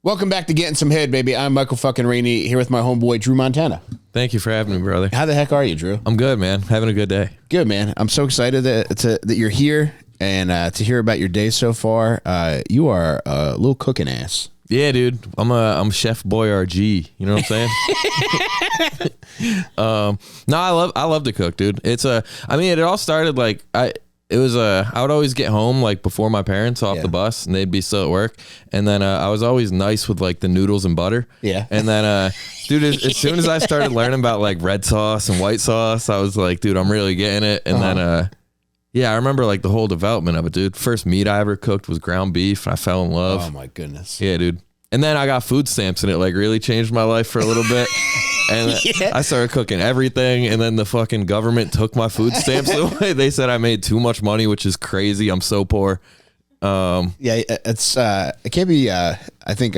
Welcome back to Getting Some Head, baby. I'm Michael fucking Rainey here with my homeboy, Dru Montana. Thank you for having me, brother. How the heck are you, Drew? I'm good, man. Having a good day. Good, man. I'm so excited that you're here and to hear about your day so far. You are a little cooking ass. Yeah, dude. I'm Chef Boyardee. You know what I'm saying? No, I love to cook, dude. It all started like I would always get home like before my parents off the bus, and they'd be still at work. And then I was always nice with like the noodles and butter. Yeah. And then, dude, as soon as I started learning about like red sauce and white sauce, I was like, dude, I'm really getting it. And then, yeah, I remember like the whole development of it, dude. First meat I ever cooked was ground beef, and I fell in love. Oh my goodness. Yeah, dude. And then I got food stamps, and it like really changed my life for a little bit. And I started cooking everything, and then the fucking government took my food stamps away. They said I made too much money, which is crazy. I'm so poor. Yeah, it can't be, I think,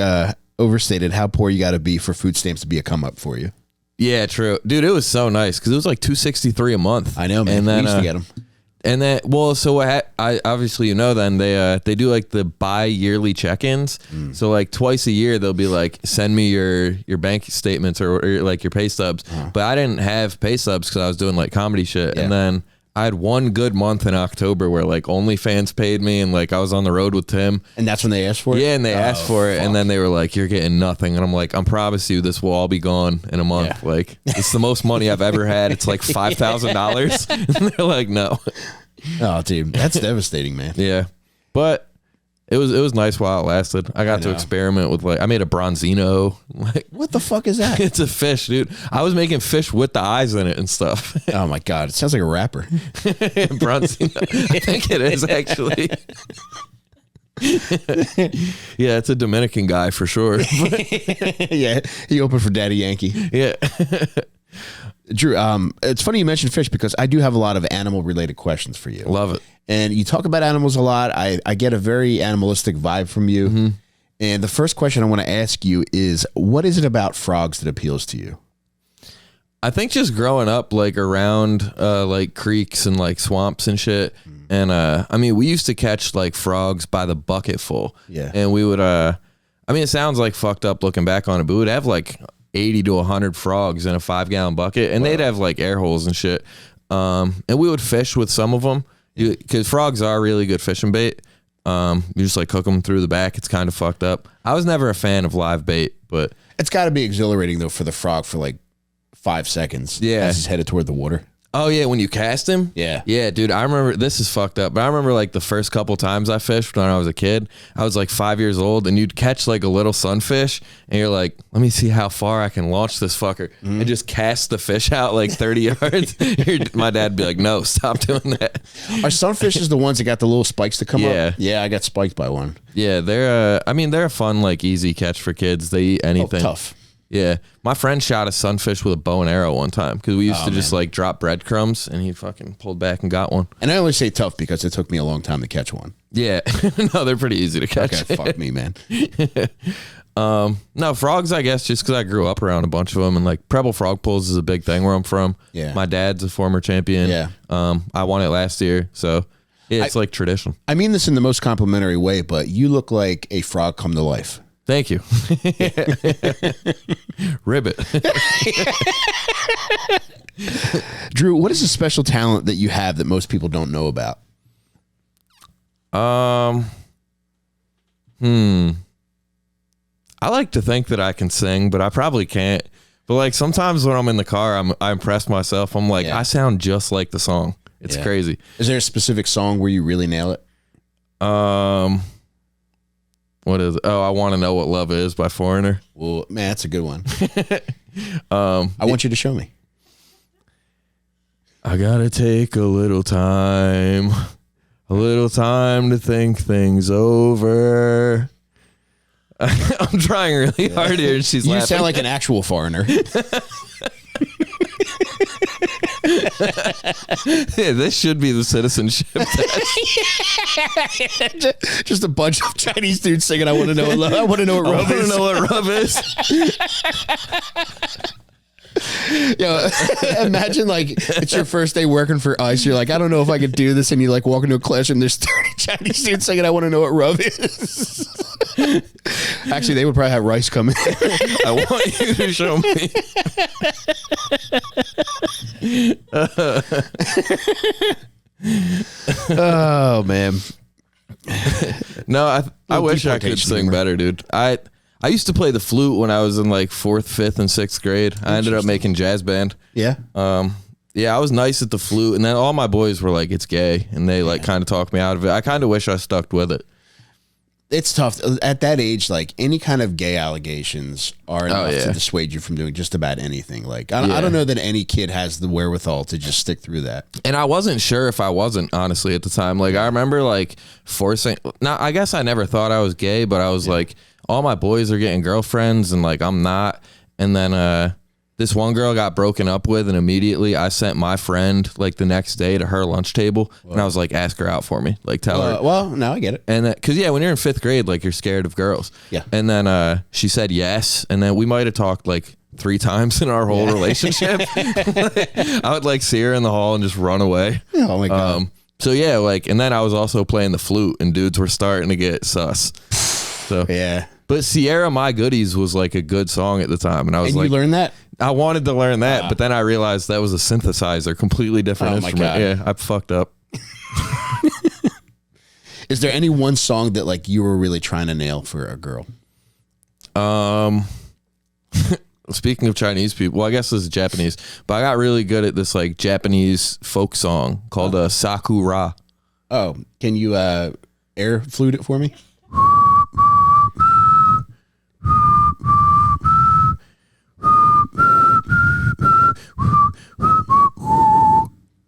overstated how poor you got to be for food stamps to be a come up for you. Yeah, true. Dude, it was so nice because it was like $263 a month. I know, man. And then, we used to get them. And then, well, so I obviously, you know, then they do like the bi-yearly check-ins. So like twice a year, they'll be like, send me your bank statements or like your pay stubs. But I didn't have pay stubs because I was doing like comedy shit. And then I had one good month in October where like OnlyFans paid me, and like I was on the road with Tim. And that's when they asked for it? Yeah, and they asked for it. And then they were like, you're getting nothing. And I'm like, I promise you this will all be gone in a month. Yeah. Like, it's the most money I've ever had. It's like $5,000. And they're like, no. Oh, dude, that's devastating, man. Yeah. But it was nice while it lasted. I got to experiment with like, I made a bronzino. Like, what the fuck is that? It's a fish, dude. I was making fish with the eyes in it and stuff. Oh my God. It sounds like a rapper. Bronzino. I think it is actually. Yeah, it's a Dominican guy for sure. Yeah. He opened for Daddy Yankee. Yeah. Dru, it's funny you mentioned fish because I do have a lot of animal related questions for you. Love it. And you talk about animals a lot. I get a very animalistic vibe from you. And the first question I want to ask you is, what is it about frogs that appeals to you? I think just growing up like around like creeks and like swamps and shit. And I mean, we used to catch like frogs by the bucket full. Yeah. And we would I mean, it sounds like fucked up looking back on it, but we'd have like 80 to 100 frogs in a 5-gallon bucket, and they'd have like air holes and shit. And we would fish with some of them because frogs are really good fishing bait. You just like cook them through the back. It's kind of fucked up. I was never a fan of live bait, but it's got to be exhilarating though for the frog for like 5 seconds. Yeah, as he's headed toward the water. Oh yeah, when you cast him? Yeah. Yeah, dude, I remember, this is fucked up, but I remember like the first couple times I fished when I was a kid, I was like 5 years old, and you'd catch like a little sunfish, and you're like, let me see how far I can launch this fucker, and just cast the fish out like 30 yards. My dad'd be like, no, stop doing that. Are sunfishes the ones that got the little spikes to come up? Yeah, I got spiked by one. Yeah, they're a fun, like easy catch for kids. They eat anything. Oh, tough. Yeah, my friend shot a sunfish with a bow and arrow one time because we used to just like drop breadcrumbs, and he fucking pulled back and got one. And I only say tough because it took me a long time to catch one. Yeah, no, they're pretty easy to catch. Okay, fuck me, man. No, frogs, I guess, just because I grew up around a bunch of them, and like Preble Frog Pulls is a big thing where I'm from. Yeah, my dad's a former champion. Yeah, I won it last year, so yeah, it's like tradition. I mean this in the most complimentary way, but you look like a frog come to life. Thank you. Ribbit. Dru, what is a special talent that you have that most people don't know about? I like to think that I can sing, but I probably can't. But like sometimes when I'm in the car, I impress myself. I'm like, I sound just like the song. It's crazy. Is there a specific song where you really nail it? What is it? Oh, I Want to Know What Love Is by Foreigner. Well, man, that's a good one. I want you to show me. I gotta take a little time to think things over. I'm trying really hard here, and she's laughing. You sound like an actual foreigner. Yeah, this should be the citizenship test. Just a bunch of Chinese dudes singing, I want to know what love. I want to know what rub is. I want to know what rub is. Yo, imagine like it's your first day working for us. You're like, I don't know if I could do this, and you like walk into a classroom. There's 30 Chinese dudes saying, "I want to know what rub is." Actually, they would probably have rice coming. I want you to show me. Oh man. No, I wish I could sing better, dude. I used to play the flute when I was in like 4th, 5th, and 6th grade. I ended up making jazz band. Yeah. Yeah, I was nice at the flute, and then all my boys were like, "It's gay," and they like kind of talked me out of it. I kind of wish I stuck with it. It's tough at that age. Like any kind of gay allegations are enough to dissuade you from doing just about anything. Like I don't know that any kid has the wherewithal to just stick through that. And I wasn't sure if I wasn't, honestly, at the time. Like I remember like forcing. Now I guess I never thought I was gay, but I was like, all my boys are getting girlfriends, and like I'm not. And then this one girl got broken up with, and immediately I sent my friend like the next day to her lunch table. Whoa. And I was like, ask her out for me, like tell her. Well, now I get it. And because when you're in 5th grade, like you're scared of girls. Yeah. And then she said yes, and then we might have talked like 3 times in our whole relationship. I would like see her in the hall and just run away. Oh my god. So yeah, like, and then I was also playing the flute, and dudes were starting to get sus. So yeah. But Sierra My Goodies was like a good song at the time, and I was like, you learned that? I wanted to learn that, but then I realized that was a synthesizer, completely different instrument. My God. Yeah, I fucked up. Is there any one song that like you were really trying to nail for a girl? Speaking of Chinese people, well, I guess this is Japanese, but I got really good at this like Japanese folk song called Sakura. Oh, can you air flute it for me?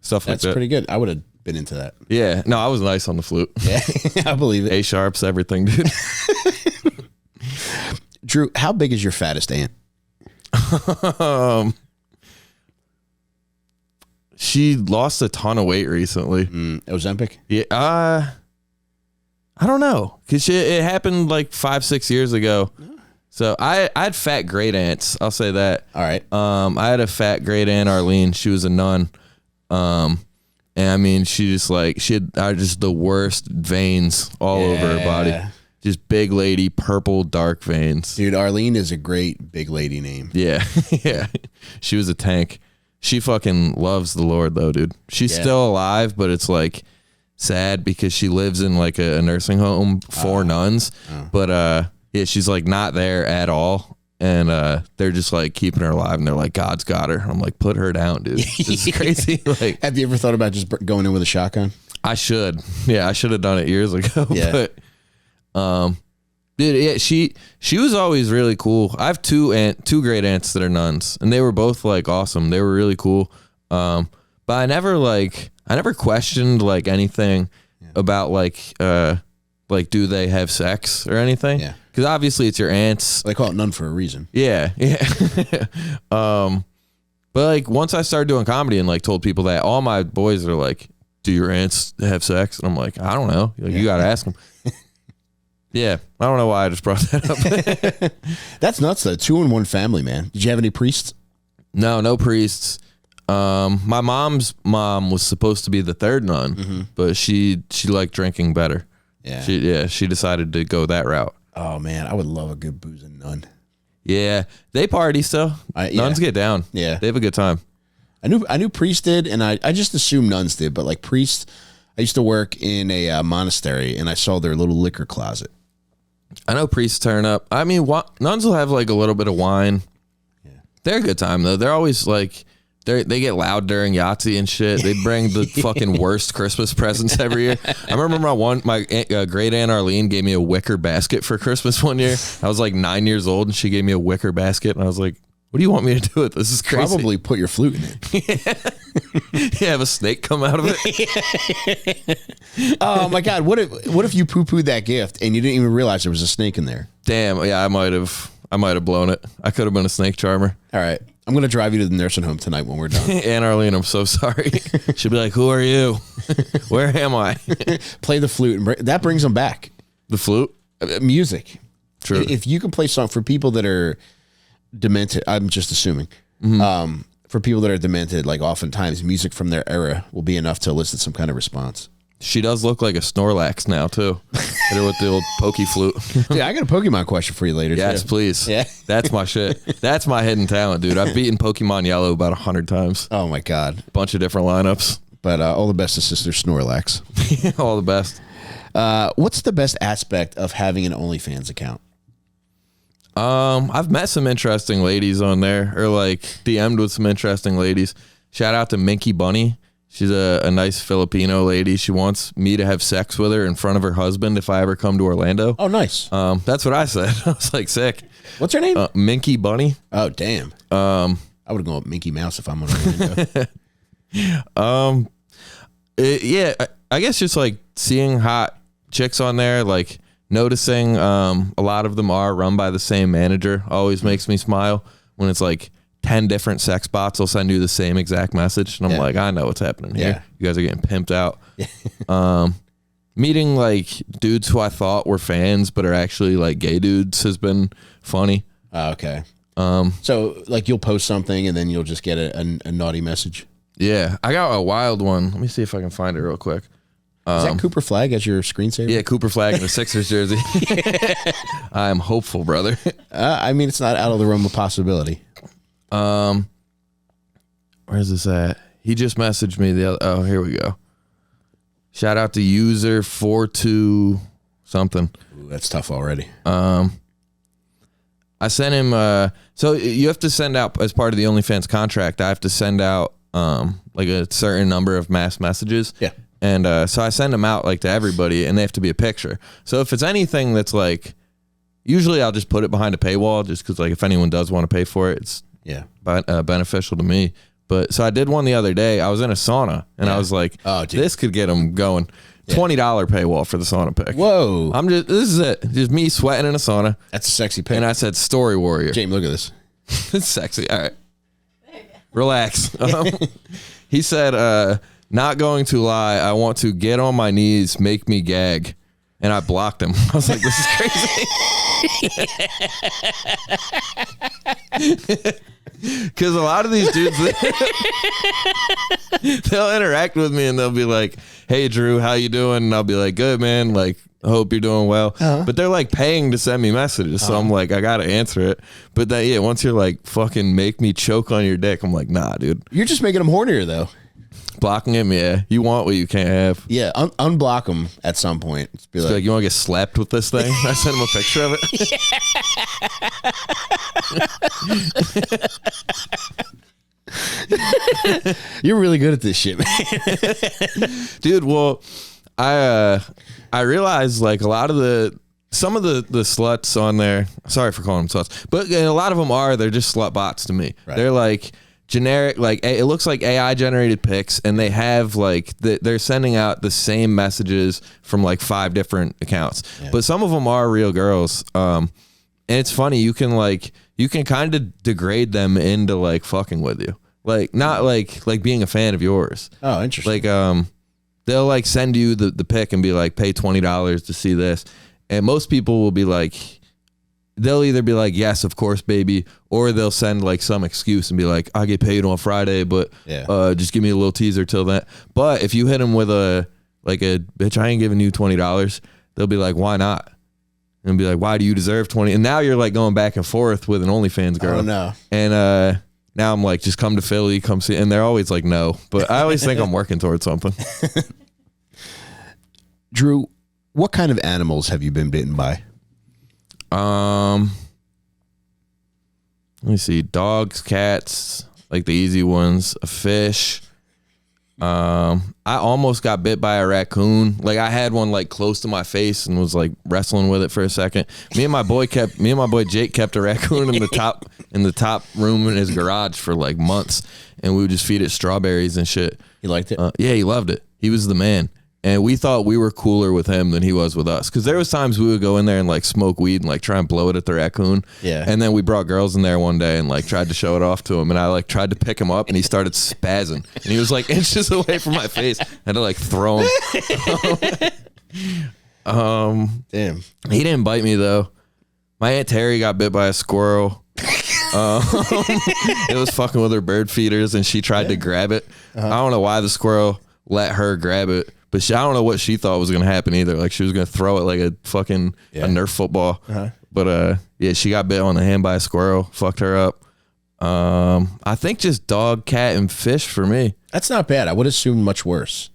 Stuff like that. That's pretty good. I would have been into that. Yeah. No, I was nice on the flute. Yeah, I believe it. A sharps, everything, dude. Drew, how big is your fattest aunt? She lost a ton of weight recently. Ozempic? Yeah. I don't know, because it happened like 5-6 years ago. So I had fat great aunts. I'll say that. All right. I had a fat great aunt Arlene. She was a nun. And I mean, she had just the worst veins all over her body. Just big lady, purple, dark veins. Dude, Arlene is a great big lady name. Yeah. Yeah. She was a tank. She fucking loves the Lord though, dude. She's still alive, but it's like sad because she lives in like a nursing home for nuns. But yeah, she's like not there at all. And they're just like keeping her alive, and they're like, God's got her. I'm like, put her down, dude. This is crazy. Like, have you ever thought about just going in with a shotgun? I should. Yeah, I should have done it years ago. Yeah. But dude, yeah, she was always really cool. I have two great aunts that are nuns, and they were both like awesome. They were really cool. But I never questioned like anything about like do they have sex or anything? Yeah. Because obviously it's your aunts. They call it none for a reason. Yeah, yeah. But like once I started doing comedy and like told people that, all my boys are like, "Do your aunts have sex?" And I'm like, "I don't know. Like, you got to ask them." Yeah, I don't know why I just brought that up. That's nuts though. 2-in-1 family, man. Did you have any priests? No priests. My mom's mom was supposed to be the third nun, but she liked drinking better. Yeah. She decided to go that route. Oh man, I would love a good boozing nun. Yeah, they party still. Nuns get down. Yeah, they have a good time. I knew priests did, and I just assumed nuns did. But like priests, I used to work in a monastery, and I saw their little liquor closet. I know priests turn up. I mean, nuns will have like a little bit of wine. Yeah, they're a good time though. They're always like. They get loud during Yahtzee and shit. They bring the fucking worst Christmas presents every year. I remember my great aunt Arlene gave me a wicker basket for Christmas one year. I was like 9 years old, and she gave me a wicker basket, and I was like, "What do you want me to do with this? This is crazy." Probably put your flute in it. Yeah, have a snake come out of it. Oh my God! What if you poo-pooed that gift and you didn't even realize there was a snake in there? Damn. Yeah, I might have blown it. I could have been a snake charmer. All right. I'm going to drive you to the nursing home tonight when we're done. Aunt Arlene, I'm so sorry. She'll be like, "Who are you? Where am I?" Play the flute. And that brings them back. The flute? Music. True. If you can play song for people that are demented, I'm just assuming. For people that are demented, like oftentimes music from their era will be enough to elicit some kind of response. She does look like a Snorlax now too. Hit her with the old pokey flute. Yeah, I got a Pokemon question for you later. Yes, too. please. Yeah, that's my shit. That's my hidden talent, dude. I've beaten Pokemon Yellow about 100 times. Oh my god, bunch of different lineups. But all the best to Sister Snorlax. All the best. What's the best aspect of having an OnlyFans account? I've met some interesting ladies on there, or like DM'd with some interesting ladies. Shout out to Minky Bunny. She's a nice Filipino lady. She wants me to have sex with her in front of her husband if I ever come to Orlando. Oh, nice. That's what I said. I was like, sick. What's her name? Minky Bunny. Oh, damn. I would have gone with Minky Mouse if I'm on Orlando. Yeah, I guess just like seeing hot chicks on there, like noticing a lot of them are run by the same manager always makes me smile. When it's like 10 different sex bots will send you the same exact message, and I'm like, I know what's happening here. Yeah. You guys are getting pimped out. Meeting like dudes who I thought were fans but are actually like gay dudes has been funny. Okay. So like you'll post something and then you'll just get a naughty message. Yeah, I got a wild one. Let me see if I can find it real quick. Is that Cooper Flag as your screensaver? Yeah, Cooper Flag in the Sixers jersey. I'm hopeful, brother. I mean, it's not out of the realm of possibility. Where's this at? He just messaged me the other. Oh, here we go. Shout out to user 42 something. Ooh, that's tough already. I sent him. So you have to send out, as part of the OnlyFans contract, I have to send out like a certain number of mass messages. Yeah. And so I send them out like to everybody, and they have to be a picture. So if it's anything that's like, usually I'll just put it behind a paywall, just because like if anyone does want to pay for it, it's beneficial to me. But so I did one the other day. I was in a sauna, and I was like, "Oh, dude, this could get them going." $20 paywall for the sauna pic. Whoa! This is it. Just me sweating in a sauna. That's a sexy pic. And I said, "Story warrior." James, look at this. It's sexy. All right, relax. He said, "Not going to lie. I want to get on my knees, make me gag." And I blocked him. I was like, "This is crazy." Because a lot of these dudes, they'll interact with me and they'll be like, "Hey, Drew, how you doing?" And I'll be like, "Good, man. Like, I hope you're doing well." But they're like paying to send me messages. So I'm like, I got to answer it. But then, yeah, once you're like, fucking make me choke on your dick, I'm like, nah, dude. You're just making them hornier, though. Blocking him, yeah. You want what you can't have. Yeah, unblock them at some point. Just be like, you want to get slapped with this thing? I send him a picture of it. You're really good at this shit, man. Dude, well, I realized like some of the sluts on there, sorry for calling them sluts, but a lot of them they're just slut bots to me. Right. They're like generic, like it looks like AI generated pics, and they have like they're sending out the same messages from like 5 different accounts. Yeah. But some of them are real girls. And it's funny, you can kind of degrade them into like fucking with you. Like not like being a fan of yours. Oh, interesting. Like they'll like send you the pic and be like, pay $20 to see this. And most people will be like, they'll either be like, yes, of course, baby, or they'll send like some excuse and be like, I get paid on Friday, but just give me a little teaser till then. But if you hit them with a bitch, I ain't giving you $20, they'll be like, why not? And be like, why do you deserve 20? And now you're like going back and forth with an OnlyFans girl. Oh no. And now I'm like, just come to Philly, come see. And they're always like, no. But I always think I'm working towards something. Drew, what kind of animals have you been bitten by? Let me see. Dogs, cats, like the easy ones. A fish. I almost got bit by a raccoon. Like I had one like close to my face and was like wrestling with it for a second. Me and my boy Jake kept a raccoon in the top room in his garage for like months, and we would just feed it strawberries and shit. He liked it? Yeah, he loved it. He was the man. And we thought we were cooler with him than he was with us. Because there was times we would go in there and like smoke weed and like try and blow it at the raccoon. Yeah. And then we brought girls in there one day and like tried to show it off to him. And I like tried to pick him up and he started spazzing. And he was like inches away from my face. I had to like throw him. Damn. He didn't bite me though. My Aunt Terry got bit by a squirrel. It was fucking with her bird feeders, and she tried to grab it. I don't know why the squirrel let her grab it, but I don't know what she thought was going to happen either. Like she was going to throw it like a fucking a Nerf football. But yeah, she got bit on the hand by a squirrel. Fucked her up. I think just dog, cat, and fish for me. That's not bad. I would assume much worse.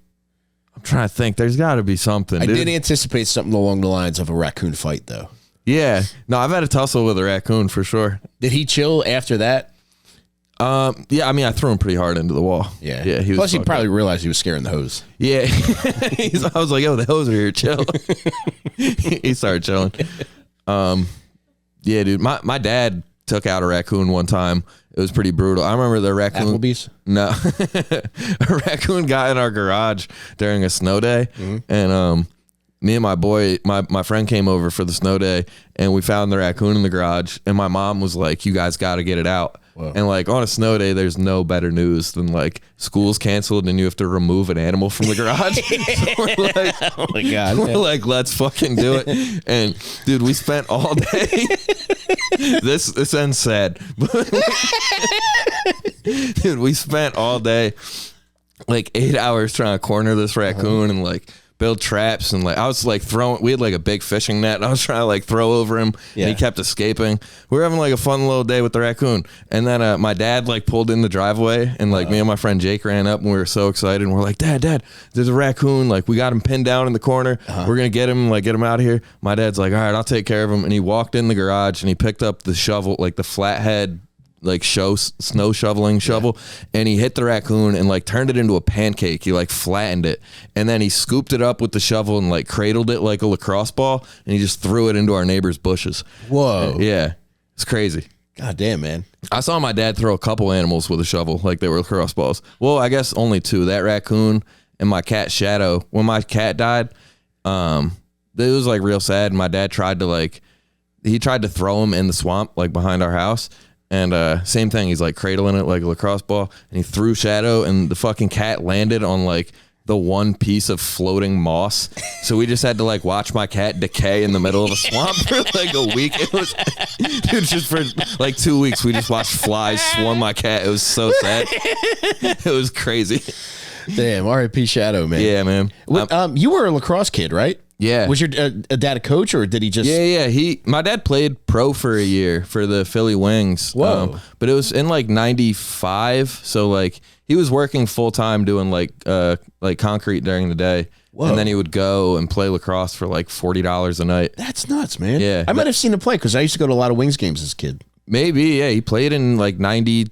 I'm trying to think. There's got to be something. I did anticipate something along the lines of a raccoon fight, though. Yeah. No, I've had a tussle with a raccoon for sure. Did he chill after that? Yeah, I mean, I threw him pretty hard into the wall. Yeah. Yeah. Plus, he probably realized he was scaring the hose. Yeah. I was like, yo, the hose are here. Chill. He started chilling. Yeah, dude. My dad took out a raccoon one time. It was pretty brutal. I remember the raccoon. Applebee's? No. A raccoon got in our garage during a snow day. And me and my boy, my friend came over for the snow day, and we found the raccoon in the garage. And my mom was like, you guys got to get it out. Whoa. And like on a snow day, there's no better news than like school's canceled and you have to remove an animal from the garage. So we're like, oh my God. We're like, let's fucking do it. And dude, we spent all day. This ends sad. Dude, we spent all day, like 8 hours trying to corner this raccoon and like build traps, and like I was like throwing, we had like a big fishing net and I was trying to like throw over him and he kept escaping. We were having like a fun little day with the raccoon, and then my dad like pulled in the driveway, and like me and my friend Jake ran up, and we were so excited, and we're like, dad, there's a raccoon, like we got him pinned down in the corner, we're gonna get him out of here. My dad's like, all right, I'll take care of him. And he walked in the garage and he picked up the shovel, like the flathead like snow shoveling shovel, and he hit the raccoon and like turned it into a pancake. He like flattened it, and then he scooped it up with the shovel and like cradled it like a lacrosse ball, and he just threw it into our neighbor's bushes. Whoa. Yeah, it's crazy. God damn, man. I saw my dad throw a couple animals with a shovel like they were lacrosse balls. Well, I guess only two, that raccoon and my cat Shadow. When my cat died, it was like real sad. My dad tried to throw him in the swamp like behind our house. And same thing, he's like cradling it like a lacrosse ball, and he threw Shadow, and the fucking cat landed on like the one piece of floating moss. So we just had to like watch my cat decay in the middle of a swamp for like a week. It was, dude, just for like 2 weeks, we just watched flies swarm my cat. It was so sad. It was crazy. Damn, R.I.P. Shadow, man. Yeah, man. You were a lacrosse kid, right? Yeah. Was your dad a coach, or did he just? Yeah. My dad played pro for a year for the Philly Wings. Whoa. But it was in like 95. So like he was working full time doing like concrete during the day. Whoa. And then he would go and play lacrosse for like $40 a night. That's nuts, man. Yeah. I might have seen him play because I used to go to a lot of Wings games as a kid. Maybe, yeah. He played in like 90.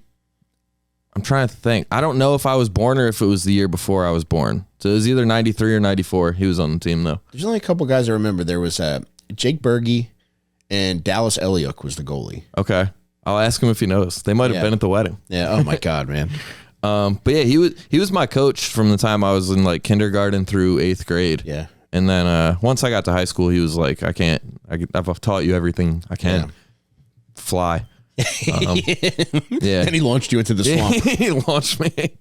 I'm trying to think. I don't know if I was born or if it was the year before I was born. So it was either 93 or 94. He was on the team, though. There's only a couple guys I remember. There was Jake Berge and Dallas Eliuk was the goalie. Okay. I'll ask him if he knows. They might have been at the wedding. Yeah. Oh, my God, man. But yeah, he was my coach from the time I was in like kindergarten through 8th grade. Yeah. And then once I got to high school, he was like, I've taught you everything I can. Yeah. Fly. Yeah. And he launched you into the swamp. He launched me.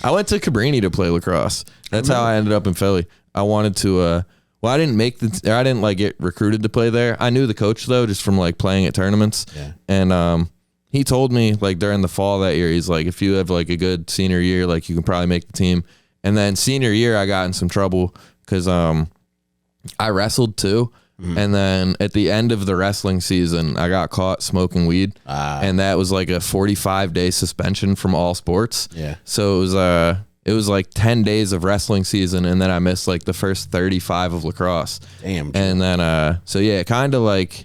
I went to Cabrini to play lacrosse. That's how I ended up in Philly. I wanted to I didn't like get recruited to play there. I knew the coach though, just from like playing at tournaments. Yeah. And he told me like during the fall that year, he's like, if you have like a good senior year, like you can probably make the team. And then senior year I got in some trouble because I wrestled too. Mm-hmm. And then at the end of the wrestling season, I got caught smoking weed, and that was like a 45-day suspension from all sports. Yeah. So it was like 10 days of wrestling season, and then I missed like the first 35 of lacrosse. Damn. And then so yeah, kind of like,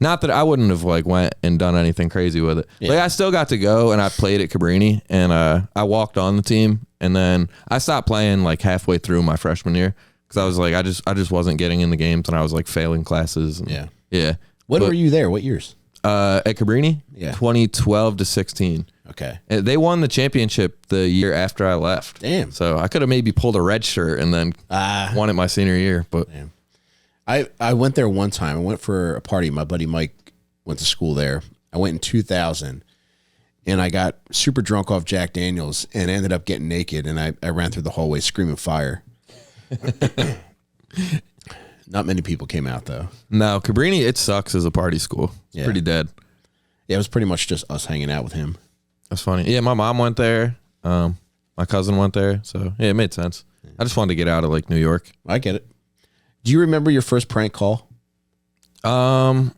not that I wouldn't have like went and done anything crazy with it. Yeah. Like I still got to go, and I played at Cabrini, and I walked on the team, and then I stopped playing like halfway through my freshman year. Because I was like, I just wasn't getting in the games, and I was like failing classes. And, yeah. When were you there? What years? At Cabrini? Yeah. 2012 to 16. Okay. They won the championship the year after I left. Damn. So I could have maybe pulled a red shirt and then won it my senior year. But damn. I went there one time. I went for a party. My buddy Mike went to school there. I went in 2000, and I got super drunk off Jack Daniels and ended up getting naked, and I ran through the hallway screaming fire. Not many people came out though. No, Cabrini, it sucks as a party school. It's pretty dead. Yeah, it was pretty much just us hanging out with him. That's funny. Yeah, my mom went there. My cousin went there. So, yeah, it made sense. I just wanted to get out of, like, New York. I get it. Do you remember your first prank call? I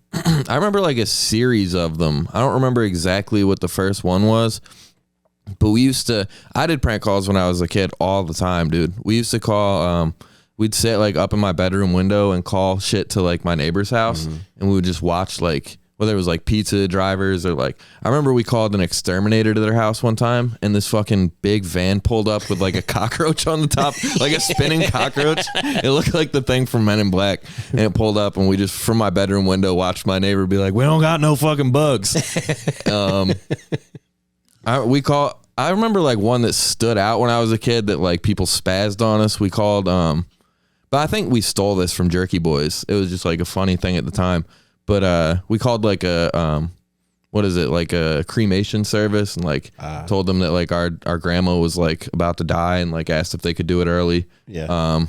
remember, like, a series of them. I don't remember exactly what the first one was. But I did prank calls when I was a kid all the time, dude. We used to call, we'd sit, like, up in my bedroom window and call shit to, like, my neighbor's house. Mm-hmm. And we would just watch, like, whether it was like pizza drivers or like, I remember we called an exterminator to their house one time and this fucking big van pulled up with like a cockroach on the top, like a spinning cockroach. It looked like the thing from Men in Black, and it pulled up and we just, from my bedroom window, watched my neighbor be like, we don't got no fucking bugs. I remember like one that stood out when I was a kid that like people spazzed on us. We called, but I think we stole this from Jerky Boys. It was just like a funny thing at the time. But we called like a like a cremation service and like told them that like our grandma was like about to die and like asked if they could do it early. Yeah. I'm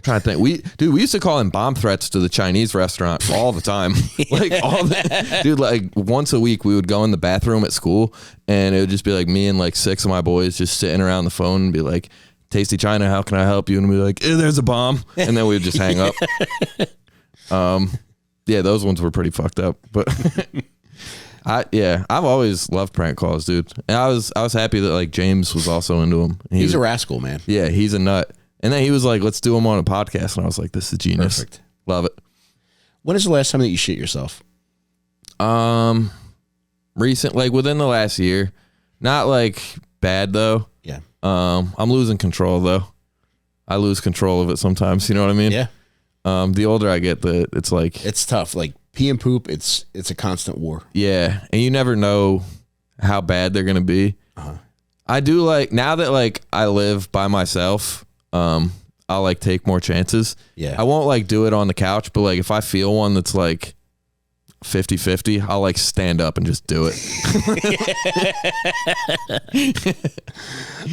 trying to think. We used to call in bomb threats to the Chinese restaurant all the time. Like once a week we would go in the bathroom at school and it would just be like me and like 6 of my boys just sitting around the phone and be like, Tasty China, how can I help you? And we'd be like, there's a bomb. And then we would just hang up. Yeah, those ones were pretty fucked up, but I've always loved prank calls, dude. And I was happy that like James was also into them. He's a rascal, man. Yeah, he's a nut. And then he was like, "Let's do them on a podcast," and I was like, "This is genius." Perfect. Love it. When is the last time that you shit yourself? Recent, like within the last year. Not like bad though. Yeah. I'm losing control though. I lose control of it sometimes. You know what I mean? Yeah. The older I get, it's like it's tough. Like pee and poop, it's a constant war. Yeah, and you never know how bad they're gonna be. Uh-huh. I do like now that like I live by myself. I'll like take more chances. Yeah, I won't like do it on the couch, but like if I feel one that's like 50-50, I'll like stand up and just do it.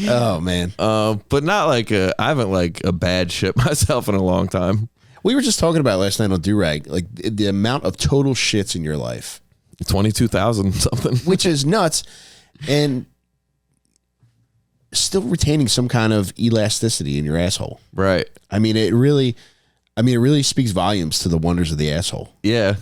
Oh man. But not like I haven't like a bad shit myself in a long time. We were just talking about last night on Durag, like the amount of total shits in your life. 22,000 something. Which is nuts. And still retaining some kind of elasticity in your asshole. Right. I mean, it really speaks volumes to the wonders of the asshole. Yeah.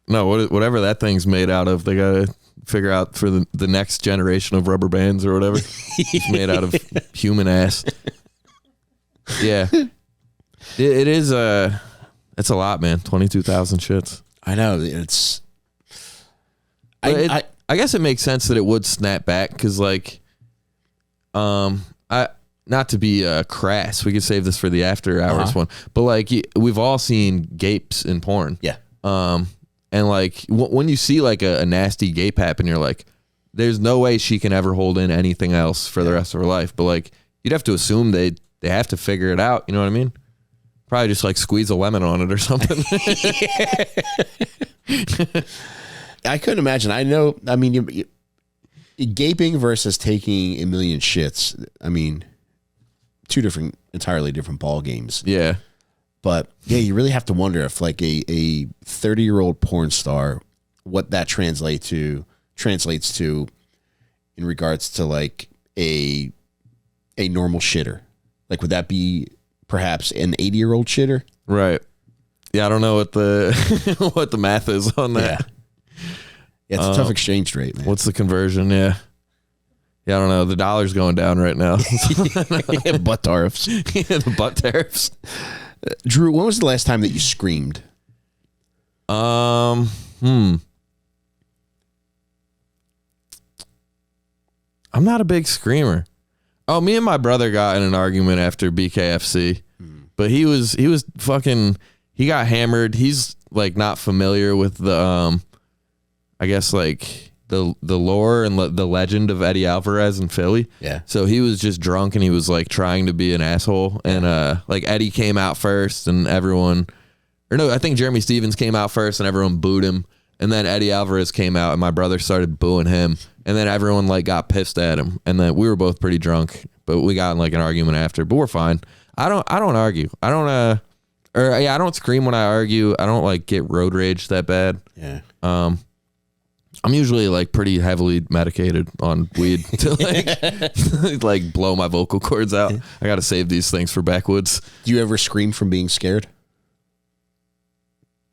No, whatever that thing's made out of, they got to figure out for the next generation of rubber bands or whatever. It's made out of human ass. Yeah. It is it's a lot, man. 22,000 shits. I know. It's I guess it makes sense that it would snap back because like not to be crass, we could save this for the after hours one, but like we've all seen gapes in porn. Yeah. And like when you see like a nasty gape happen, you're like, there's no way she can ever hold in anything else for the rest of her life. But like you'd have to assume they have to figure it out. You know what I mean? Probably just like squeeze a lemon on it or something. I couldn't imagine. I know. I mean, gaping versus taking a million shits. I mean, two entirely different ball games. Yeah. But yeah, you really have to wonder if like a 30-year-old porn star, what that translates to in regards to like a normal shitter. Like, would that be perhaps an 80-year-old shitter? Right. Yeah, I don't know what the what the math is on that. Yeah, it's a tough exchange rate, man. What's the conversion? Yeah, I don't know. The dollar's going down right now. Butt tariffs. Yeah, the butt tariffs. Drew, when was the last time that you screamed? I'm not a big screamer. Oh, me and my brother got in an argument after BKFC, but he was fucking. He got hammered. He's like not familiar with the I guess like the lore and the legend of Eddie Alvarez in Philly. Yeah. So he was just drunk and he was like trying to be an asshole, and like Eddie came out first and everyone, or no, I think Jeremy Stevens came out first and everyone booed him, and then Eddie Alvarez came out and my brother started booing him. And then everyone like got pissed at him, and then we were both pretty drunk, but we got in like an argument after. But we're fine. I don't argue. I don't scream when I argue. I don't like get road rage that bad. Yeah. I'm usually like pretty heavily medicated on weed to like like blow my vocal cords out. I got to save these things for backwoods. Do you ever scream from being scared?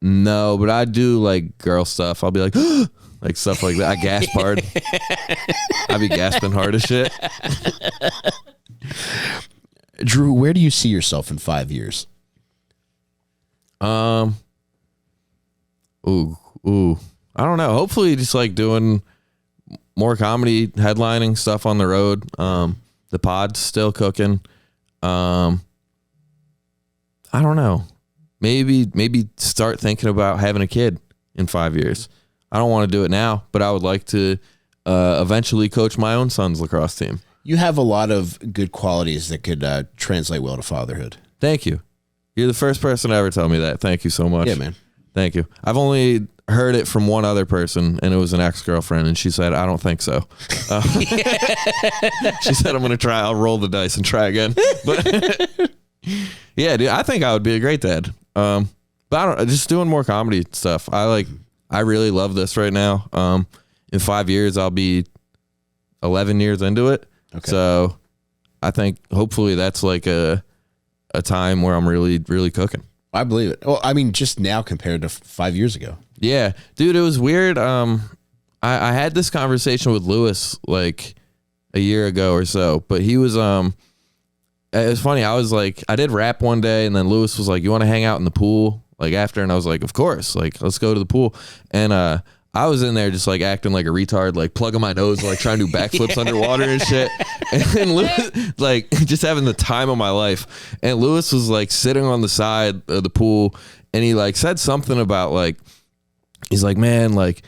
No, but I do like girl stuff. I'll be like, like stuff like that. I gasp hard. I be gasping hard as shit. Dru, where do you see yourself in 5 years? Ooh. I don't know. Hopefully just like doing more comedy, headlining stuff on the road. The pod's still cooking. I don't know. Maybe start thinking about having a kid in 5 years. I don't want to do it now, but I would like to eventually coach my own son's lacrosse team. You have a lot of good qualities that could translate well to fatherhood. Thank you. You're the first person to ever tell me that. Thank you so much. Yeah, man. Thank you. I've only heard it from one other person, and it was an ex-girlfriend, and she said, I don't think so. She said, I'm going to try. I'll roll the dice and try again. But yeah, dude, I think I would be a great dad. But I don't, just doing more comedy stuff. I really love this right now. In 5 years, I'll be 11 years into it. Okay. So I think hopefully that's like a time where I'm really, really cooking. I believe it. Well, I mean, just now compared to 5 years ago. Yeah, dude, it was weird. I had this conversation with Lewis like a year ago or so, but he was, it was funny. I was like, I did rap one day, and then Lewis was like, you want to hang out in the pool like after? And I was like, of course, like, let's go to the pool. And, I was in there just like acting like a retard, like plugging my nose, like trying to do backflips underwater and shit. And Lewis, like just having the time of my life. And Lewis was like sitting on the side of the pool, and he like said something about like, he's like, man, like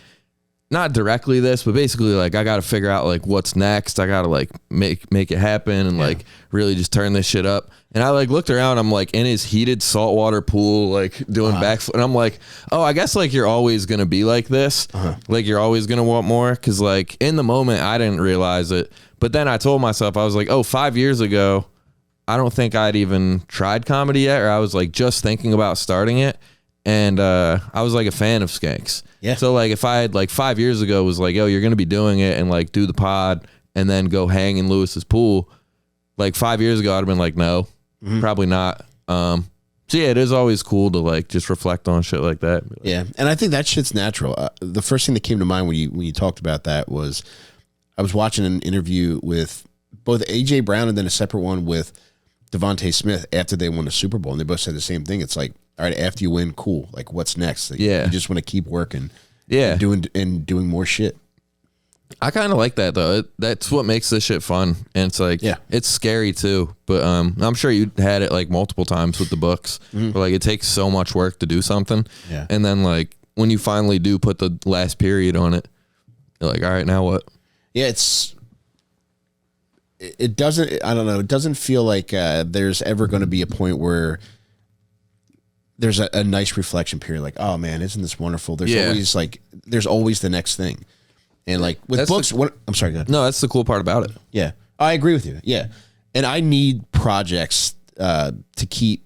not directly this, but basically like, I got to figure out like what's next. I got to like make it happen and like really just turn this shit up. And I like looked around, I'm like in his heated saltwater pool, like doing backflip. And I'm like, oh, I guess like you're always going to be like this. Like you're always going to want more. Cause like in the moment I didn't realize it. But then I told myself, I was like, oh, 5 years ago, I don't think I'd even tried comedy yet. Or I was like just thinking about starting it. And I was like a fan of Skanks. Yeah. So like if I had like 5 years ago was like, yo, you're going to be doing it and like do the pod and then go hang in Lewis's pool. Like 5 years ago, I'd have been like, no, probably not. So yeah, it is always cool to like just reflect on shit like that. Like, yeah. And I think that shit's natural. The first thing that came to mind when you talked about that was I was watching an interview with both AJ Brown and then a separate one with Devontae Smith after they won the Super Bowl. And they both said the same thing. It's like, all right, after you win, cool. Like, what's next? Like, you just want to keep working. Yeah. And doing more shit. I kind of like that, though. That's what makes this shit fun. And it's like, it's scary, too. But I'm sure you had it, like, multiple times with the books. But, like, it takes so much work to do something. Yeah. And then, like, when you finally do put the last period on it, you're like, all right, now what? Yeah, it doesn't, I don't know, it doesn't feel like there's ever going to be a point where there's a nice reflection period, like, oh man, isn't this wonderful? There's always the next thing. And like with books, I'm sorry, go ahead. No, that's the cool part about it. Yeah. I agree with you. Yeah. And I need projects to keep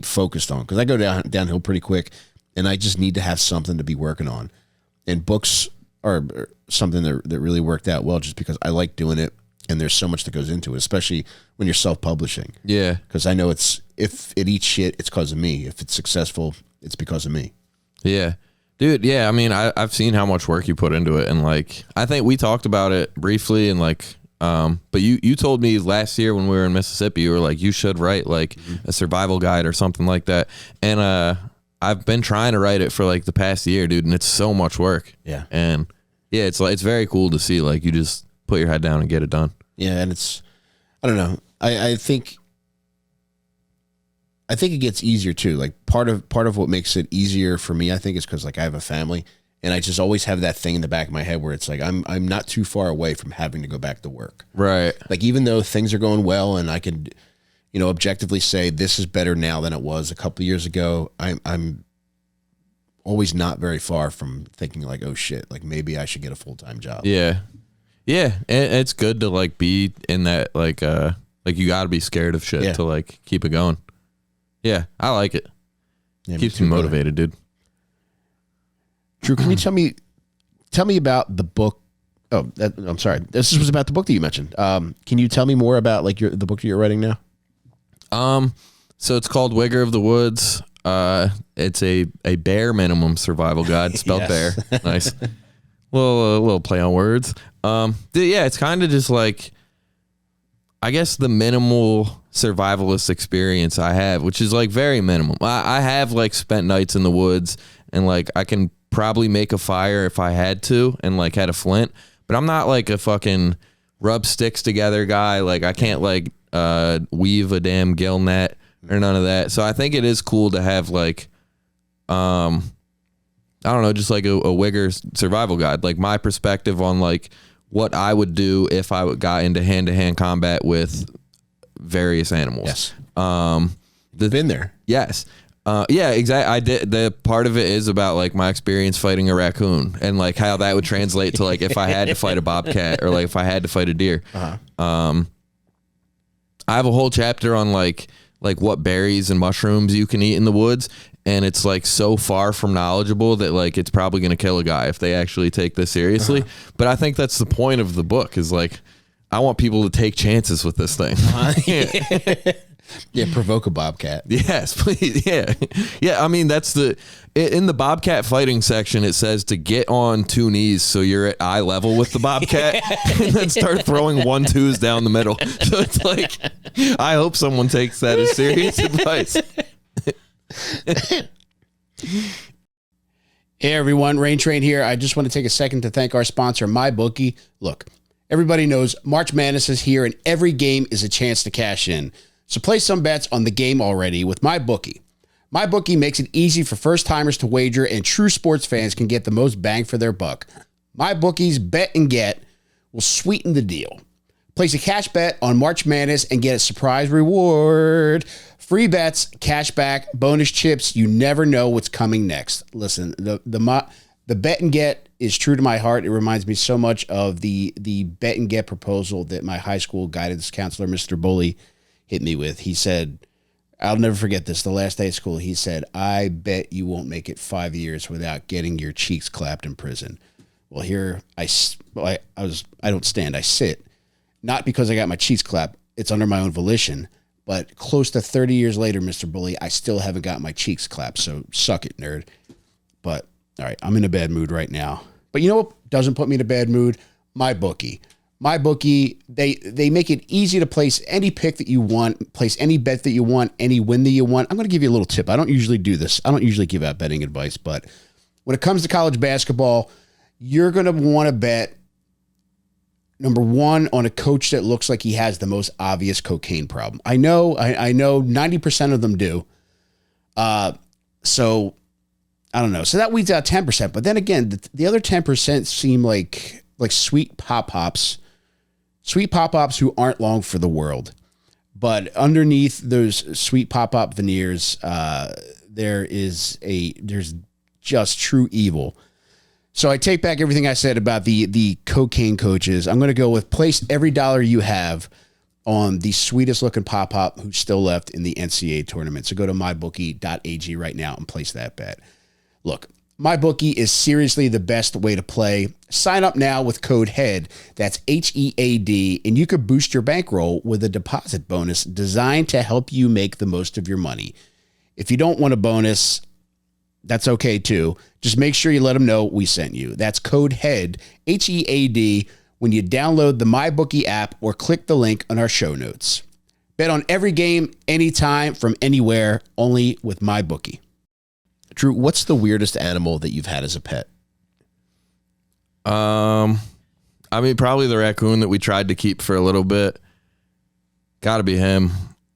focused on, because I go downhill pretty quick, and I just need to have something to be working on. And books are something that really worked out well, just because I like doing it, and there's so much that goes into it, especially when you're self-publishing. Yeah. Because I know if it eats shit, it's because of me. If it's successful, it's because of me. Yeah. Dude, yeah, I mean, I've seen how much work you put into it, and like, I think we talked about it briefly, and like, but you told me last year when we were in Mississippi, you were like, you should write like a survival guide or something like that, and I've been trying to write it for like the past year, dude, and it's so much work. Yeah, and yeah, it's like, it's very cool to see like you just put your head down and get it done. Yeah, and it's, I don't know, I think it gets easier too. Like part of what makes it easier for me, I think, is because like I have a family, and I just always have that thing in the back of my head where it's like I'm not too far away from having to go back to work. Right. Like even though things are going well, and I could, objectively say this is better now than it was a couple of years ago, I'm always not very far from thinking like, oh shit, like maybe I should get a full-time job. Yeah. Yeah, and it's good to like be in that like you got to be scared of shit to like keep it going. Yeah, I like it. Yeah, keeps me motivated, dude. Dru, can you tell me tell me about the book. Oh, I'm sorry. This was about the book that you mentioned. Can you tell me more about like the book that you're writing now? So it's called Wigger of the Woods. It's a bare minimum survival guide, spelled bear. Nice. Little play on words. Yeah, it's kind of just like, I guess, the minimal survivalist experience I have, which is like very minimum. I have like spent nights in the woods, and like I can probably make a fire if I had to, and like had a flint, but I'm not like a fucking rub sticks together guy. Like I can't like weave a damn gill net or none of that. So I think it is cool to have like, I don't know, just like a Wigger survival guide, like my perspective on like what I would do if I got into hand-to-hand combat with various animals. Yes. Been there. Yes. Yeah, exactly. I did. The part of it is about like my experience fighting a raccoon and like how that would translate to like if I had to fight a bobcat or like if I had to fight a deer. I have a whole chapter on like what berries and mushrooms you can eat in the woods, and it's like so far from knowledgeable that like it's probably going to kill a guy if they actually take this seriously. But I think that's the point of the book, is like I want people to take chances with this thing. Yeah, provoke a bobcat. Yes, please. Yeah. Yeah, I mean, that's in the bobcat fighting section, it says to get on two knees so you're at eye level with the bobcat and then start throwing 1-2s down the middle. So it's like, I hope someone takes that as serious advice. Hey everyone, Rain Train here. I just want to take a second to thank our sponsor, MyBookie. Look, everybody knows March Madness is here and every game is a chance to cash in. So place some bets on the game already with MyBookie. MyBookie makes it easy for first-timers to wager, and true sports fans can get the most bang for their buck. MyBookie's Bet and Get will sweeten the deal. Place a cash bet on March Madness and get a surprise reward. Free bets, cash back, bonus chips. You never know what's coming next. Listen, the Bet and Get is true to my heart. It reminds me so much of the Bet and Get proposal that my high school guidance counselor, Mr. Bully, hit me with. He said, I'll never forget this, the last day of school, he said, I bet you won't make it 5 years without getting your cheeks clapped in prison. Well, here I don't stand, I sit. Not because I got my cheeks clapped, it's under my own volition, but close to 30 years later, Mr. Bully, I still haven't got my cheeks clapped, so suck it, nerd. But, all right, I'm in a bad mood right now. But you know what doesn't put me in a bad mood? MyBookie. MyBookie, they make it easy to place any pick that you want, place any bet that you want, any win that you want. I'm going to give you a little tip. I don't usually do this. I don't usually give out betting advice, but when it comes to college basketball, you're going to want to bet, number one, on a coach that looks like he has the most obvious cocaine problem. I know 90% of them do. So I don't know. So that weeds out 10%. But then again, the other 10% seem like sweet pop-pops. Sweet pop-pops who aren't long for the world. But underneath those sweet pop-pop veneers, there's just true evil. So I take back everything I said about the cocaine coaches. I'm going to go with place every dollar you have on the sweetest looking pop-pop who's still left in the NCAA tournament. So go to mybookie.ag right now and place that bet. Look, MyBookie is seriously the best way to play. Sign up now with code HEAD, that's HEAD, and you could boost your bankroll with a deposit bonus designed to help you make the most of your money. If you don't want a bonus, that's okay too. Just make sure you let them know we sent you. That's code HEAD, HEAD, when you download the MyBookie app or click the link on our show notes. Bet on every game, anytime, from anywhere, only with MyBookie. Dru, what's the weirdest animal that you've had as a pet? I mean, probably the raccoon that we tried to keep for a little bit. Gotta be him.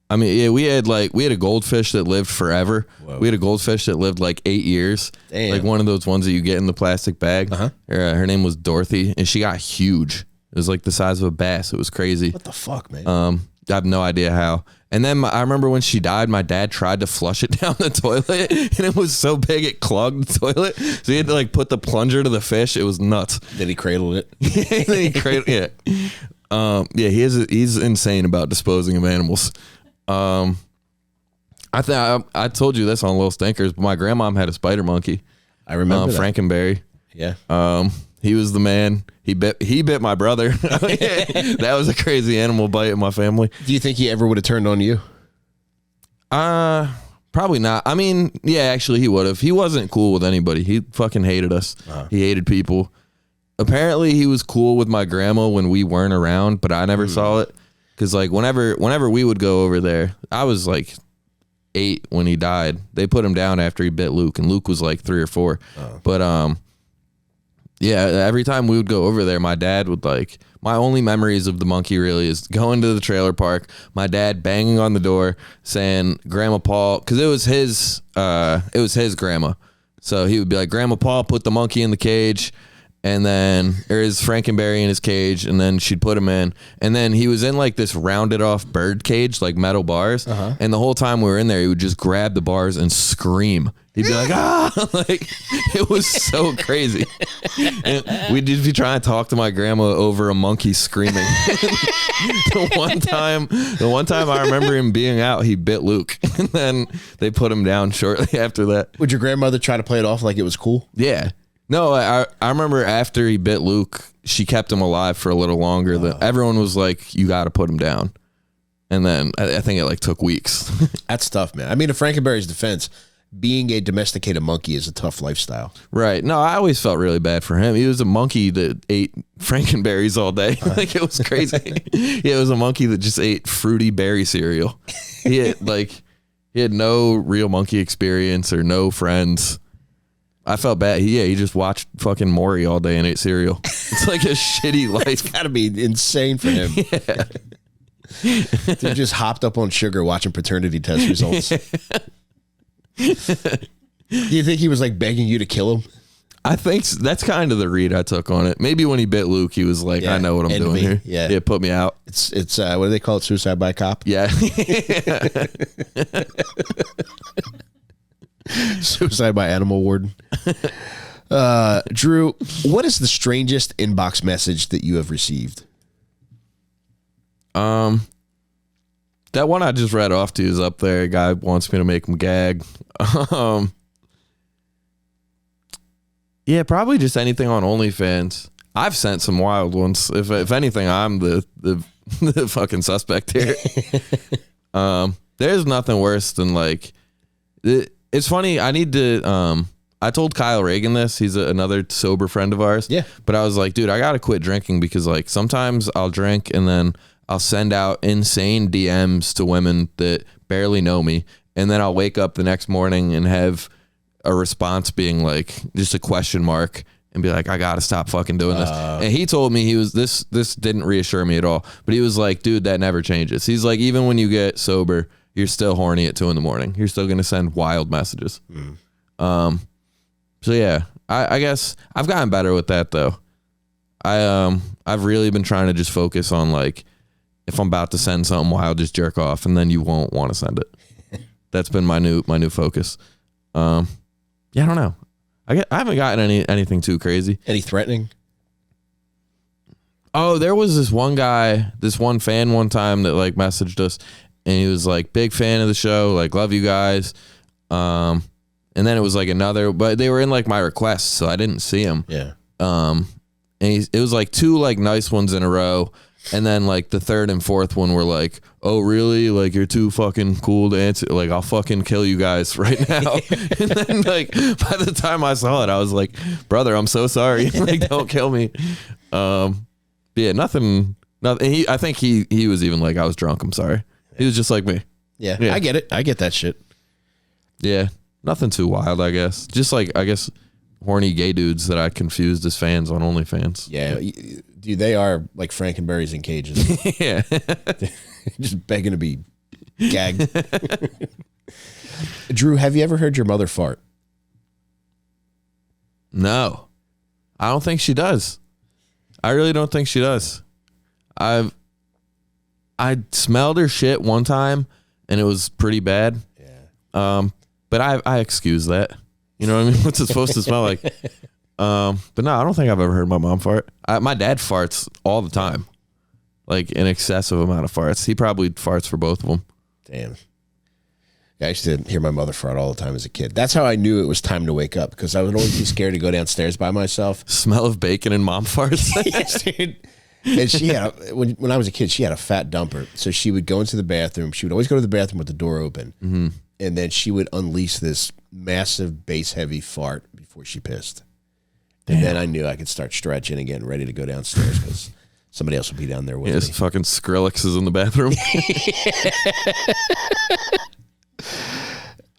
I mean, yeah, we had a goldfish that lived forever. Whoa. We had a goldfish that lived like 8 years. Damn. Like one of those ones that you get in the plastic bag. Uh-huh. Her name was Dorothy, and she got huge. It was like the size of a bass. It was crazy. What the fuck, man? I have no idea how. And then I remember when she died, my dad tried to flush it down the toilet, and it was so big it clogged the toilet. So he had to like put the plunger to the fish. It was nuts. Then he cradled it. Yeah, he's insane about disposing of animals. I think I told you this on Little Stinkers, but my grandmom had a spider monkey. I remember that. Frankenberry. Yeah. He was the man. He bit my brother. That was a crazy animal bite in my family. Do you think he ever would have turned on you? Probably not. I mean, yeah, actually he would have. He wasn't cool with anybody. He fucking hated us. He hated people. Apparently he was cool with my grandma when we weren't around, but I never saw it. Cause like whenever we would go over there, I was like 8 when he died. They put him down after he bit Luke, and Luke was like 3 or 4. But yeah, every time we would go over there, my dad would like, my only memories of the monkey really is going to the trailer park, my dad banging on the door saying, Grandma Paul, because it was his grandma. So he would be like, Grandma Paul, put the monkey in the cage. And then there's Frankenberry in his cage, and then she'd put him in. And then he was in like this rounded off bird cage, like metal bars. And the whole time we were in there, he would just grab the bars and scream. He'd be like, ah, like it was so crazy. And we'd just be trying to talk to my grandma over a monkey screaming. The one time I remember him being out, he bit Luke, and then they put him down shortly after that. Would your grandmother try to play it off like it was cool? Yeah. No, I remember after he bit Luke, she kept him alive for a little longer. Everyone was like, you got to put him down. And then I think it like took weeks. That's tough, man. I mean, in Frankenberry's defense, being a domesticated monkey is a tough lifestyle. Right. No, I always felt really bad for him. He was a monkey that ate Frankenberries all day. Like it was crazy. Yeah, it was a monkey that just ate fruity berry cereal. He had no real monkey experience or no friends. I felt bad. He just watched fucking Maury all day and ate cereal. It's like a shitty life. It's got to be insane for him. Yeah. They just hopped up on sugar watching paternity test results. Do you think he was like begging you to kill him? I think that's kind of the read I took on it. Maybe when he bit Luke, he was like, I know what I'm doing here. Yeah, put me out. It's what do they call it? Suicide by cop? Yeah. Suicide by animal warden. Dru, what is the strangest inbox message that you have received? That one I just read off to you is up there. A guy wants me to make him gag. Yeah, probably just anything on OnlyFans. I've sent some wild ones. If anything, I'm the fucking suspect here. There's nothing worse than like it's funny. I need to. I told Kyle Reagan this. He's another sober friend of ours. Yeah. But I was like, dude, I gotta quit drinking because like sometimes I'll drink and then I'll send out insane DMs to women that barely know me, and then I'll wake up the next morning and have a response being like just a question mark and be like, I gotta stop fucking doing this. And he told me he was this didn't reassure me at all, but he was like, dude, that never changes. He's like, even when you get sober, you're still horny at 2 a.m. You're still gonna send wild messages. So yeah, I guess I've gotten better with that though. I've really been trying to just focus on like, if I'm about to send something wild, just jerk off, and then you won't want to send it. That's been my new focus. Yeah, I don't know. I haven't gotten anything too crazy. Any threatening? Oh, there was this one guy, this one fan one time that like messaged us, and he was like, big fan of the show, like love you guys. And then it was like another, but they were in like my requests, so I didn't see him. Yeah. And it was like 2 like nice ones in a row. And then like the 3rd and 4th one were like, oh really? Like you're too fucking cool to answer. Like I'll fucking kill you guys right now. And then like by the time I saw it, I was like, brother, I'm so sorry. Like don't kill me. Yeah, nothing. I think he was even like, I was drunk. I'm sorry. He was just like me. Yeah. I get it. I get that shit. Yeah. Nothing too wild, I guess. Just like, I guess, horny gay dudes that I confused as fans on OnlyFans. Yeah. Dude, they are like Frankenberries in cages. Yeah. Just begging to be gagged. Dru, have you ever heard your mother fart? No. I don't think she does. I really don't think she does. I smelled her shit one time, and it was pretty bad. Yeah. But I excuse that. You know what I mean? What's it supposed to smell like? But no, I don't think I've ever heard my mom fart. My dad farts all the time, like an excessive amount of farts. He probably farts for both of them. Damn. I used to hear my mother fart all the time as a kid. That's how I knew it was time to wake up, because I would always be scared to go downstairs by myself. Smell of bacon and mom farts. Yes, dude. And she had, when I was a kid, she had a fat dumper. So she would go into the bathroom. She would always go to the bathroom with the door open. Mm-hmm. And then she would unleash this massive bass heavy fart before she pissed. And then I knew I could start stretching and getting ready to go downstairs, because somebody else would be down there with me. Fucking Skrillex is in the bathroom.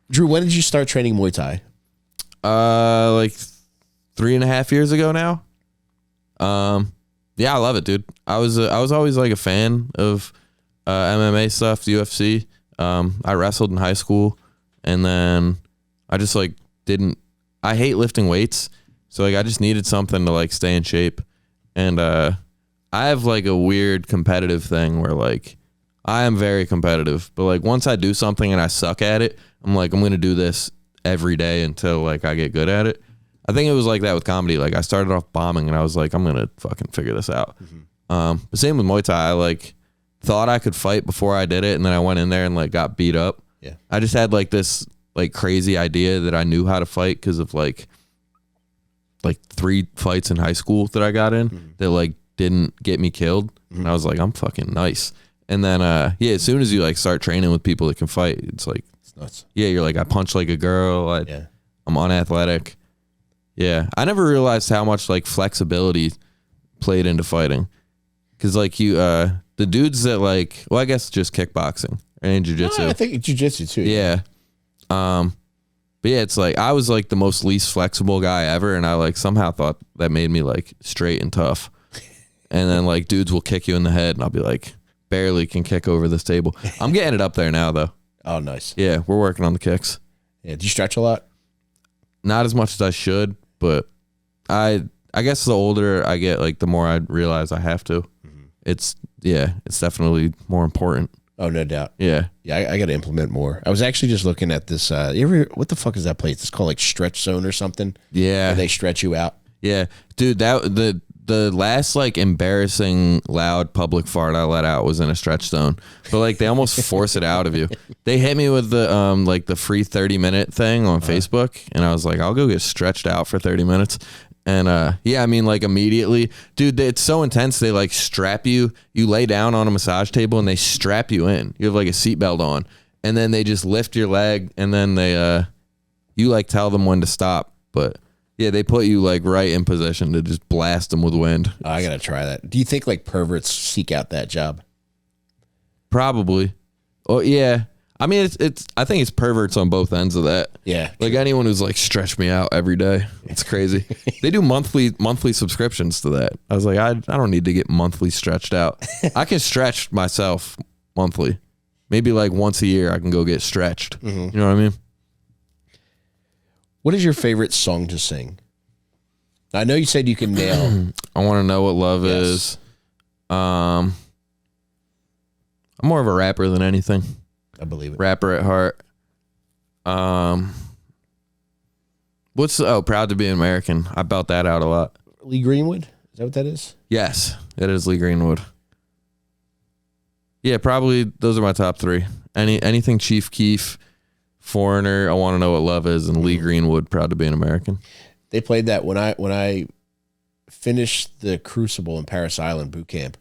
Dru, when did you start training Muay Thai? Like 3.5 years ago now. Yeah, I love it, dude. I was always like a fan of MMA stuff, UFC. I wrestled in high school, and then I just like I hate lifting weights, so like I just needed something to like stay in shape. And I have like a weird competitive thing where like I am very competitive, but like once I do something and I suck at it, I'm like, I'm gonna do this every day until like I get good at it. I think it was like that with comedy. Like I started off bombing, and I was like, I'm gonna fucking figure this out. Mm-hmm. But same with Muay Thai. I like thought I could fight before I did it, and then I went in there and like got beat up. Yeah, I just had like this like crazy idea that I knew how to fight because of like 3 fights in high school that I got in that like didn't get me killed, and I was like, I'm fucking nice. And then yeah, as soon as you like start training with people that can fight, it's like it's nuts. Yeah, you're like, I punch like a girl. I'm unathletic. Yeah, I never realized how much like flexibility played into fighting, because like you the dudes that like, well, I guess just kickboxing and jiu-jitsu. I think jiu-jitsu too. Yeah. But yeah, it's like I was like the most least flexible guy ever, and I like somehow thought that made me like straight and tough. And then like dudes will kick you in the head, and I'll be like, barely can kick over this table. I'm getting it up there now though. Oh, nice. Yeah, we're working on the kicks. Yeah, do you stretch a lot? Not as much as I should, but I guess the older I get, like the more I realize I have to. It's definitely more important. Oh, no doubt. Yeah. Yeah, I got to implement more. I was actually just looking at this. What the fuck is that place? It's called like Stretch Zone or something. Yeah. Where they stretch you out. Yeah. Dude, the last like embarrassing loud public fart I let out was in a stretch zone. But like they almost force it out of you. They hit me with the like the free 30-minute thing on Facebook, and I was like, I'll go get stretched out for 30 minutes. And yeah, I mean, like immediately, dude, it's so intense. They like strap you. You lay down on a massage table, and they strap you in. You have like a seatbelt on, and then they just lift your leg, and then they you like tell them when to stop. But yeah, they put you like right in position to just blast them with wind. Oh, I gotta try that. Do you think like perverts seek out that job? Probably. Oh yeah. I mean, it's. I think it's perverts on both ends of that. Yeah. Like anyone who's like stretch me out every day. It's crazy. They do monthly subscriptions to that. I was like, I don't need to get monthly stretched out. I can stretch myself monthly. Maybe like once a year I can go get stretched. You know what I mean? What is your favorite song to sing? I know you said you can nail. I want to know what love is. I'm more of a rapper than anything. I believe it. Rapper at heart. Proud to be an American. I belt that out a lot. Lee Greenwood? Is that what that is? Yes, it is Lee Greenwood. Yeah, probably those are my top 3. Anything Chief Keef, Foreigner, I want to know what love is, and Lee Greenwood, Proud to be an American. They played that when I finished the Crucible in Paris Island boot camp.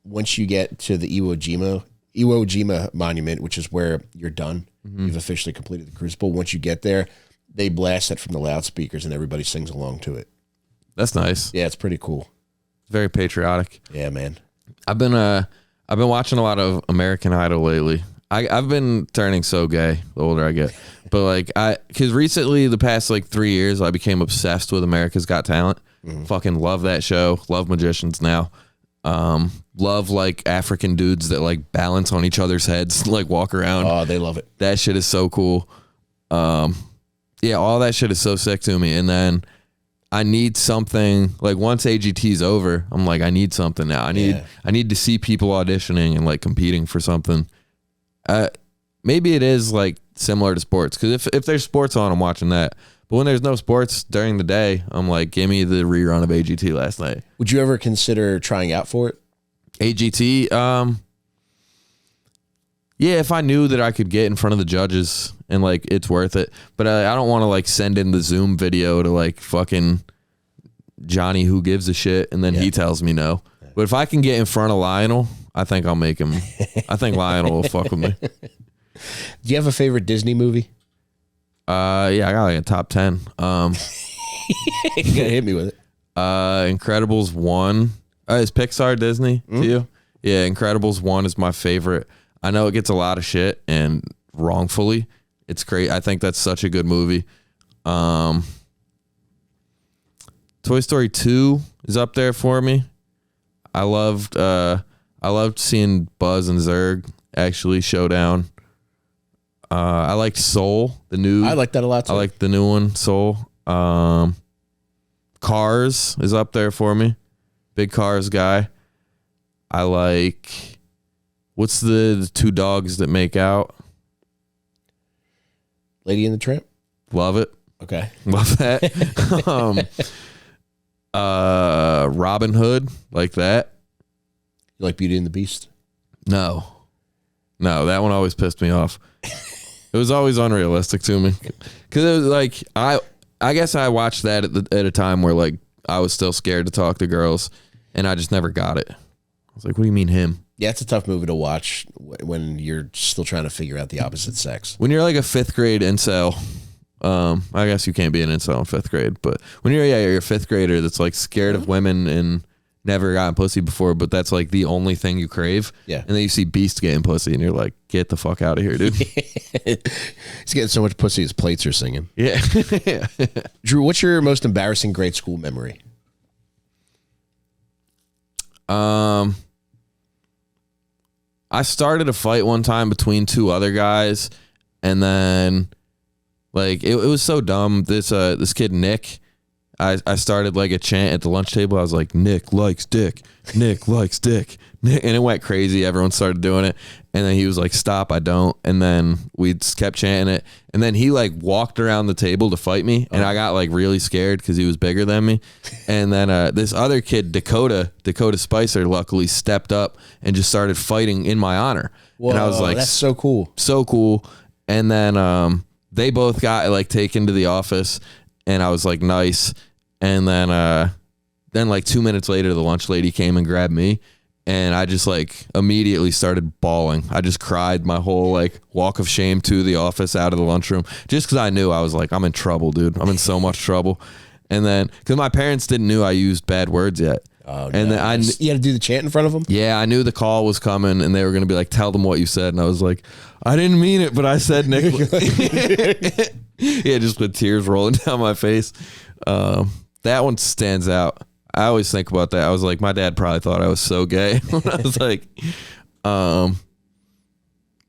Once you get to the Iwo Jima monument, which is where you're done, you've officially completed the Crucible. Once you get there, they blast it from the loudspeakers, and everybody sings along to it. That's nice. Yeah, it's pretty cool. Very patriotic. Yeah, man. I've been watching a lot of American Idol lately. I've been turning so gay the older I get, but like because recently the past like 3 years I became obsessed with America's Got Talent. Fucking love that show. Love magicians now. Love like African dudes that like balance on each other's heads, like walk around. Oh, they love it. That shit is so cool. Yeah, all that shit is so sick to me. And then I need something like once AGT's over, I'm like, I need something now. I need to see people auditioning and like competing for something. Maybe it is like similar to sports, because if there's sports on, I'm watching that. But when there's no sports during the day, I'm like, give me the rerun of AGT last night. Would you ever consider trying out for it? AGT, Yeah, if I knew that I could get in front of the judges and like it's worth it, but I don't want to like send in the Zoom video to like fucking Johnny who gives a shit and then he tells me no. But if I can get in front of Lionel, I think I'll make him. I think Lionel will fuck with me. Do you have a favorite Disney movie? Yeah, I got like a top 10. You gotta hit me with it. Incredibles 1. Is Pixar Disney to you? Yeah, Incredibles 1 is my favorite. I know it gets a lot of shit and wrongfully. It's great. I think that's such a good movie. Toy Story 2 is up there for me. I loved seeing Buzz and Zurg actually showdown. I liked Soul, the new. I like that a lot too. I like the new one, Soul. Cars is up there for me. Big Cars guy. I like, what's the two dogs that make out? Lady and the Tramp. Love it. Okay. Love that. Robin Hood, like that. You like Beauty and the Beast? No, that one always pissed me off. It was always unrealistic to me because it was like I guess I watched that at a time where like I was still scared to talk to girls, and I just never got it. I was like, "What do you mean him?" Yeah, it's a tough movie to watch when you're still trying to figure out the opposite sex. When you're like a 5th grade incel, I guess you can't be an incel in 5th grade, but when you're a 5th grader that's like scared of women and never gotten pussy before, but that's like the only thing you crave. Yeah. And then you see Beast getting pussy and you're like, get the fuck out of here, dude. He's getting so much pussy his plates are singing. Yeah. Drew, what's your most embarrassing grade school memory? I started a fight one time between two other guys, and then like it was so dumb. This kid Nick, I started like a chant at the lunch table. I was like, Nick likes dick. Nick likes dick. Nick, and it went crazy. Everyone started doing it. And then he was like, stop, I don't. And then we just kept chanting it. And then he like walked around the table to fight me. And I got like really scared because he was bigger than me. And then this other kid, Dakota Spicer, luckily stepped up and just started fighting in my honor. Whoa, and I was like, that's so cool. So cool. And then they both got like taken to the office. And I was like, nice. And then like 2 minutes later, the lunch lady came and grabbed me. And I just like immediately started bawling. I just cried my whole like walk of shame to the office out of the lunchroom just because I knew I was like, I'm in trouble, dude. I'm in so much trouble. And then because my parents didn't know I used bad words yet. Oh, and no. then You had to do the chant in front of them? Yeah, I knew the call was coming and they were going to be like, tell them what you said. And I was like, I didn't mean it, but I said Nick. Yeah, just with tears rolling down my face. That one stands out. I always think about that. I was like, my dad probably thought I was so gay when I was like,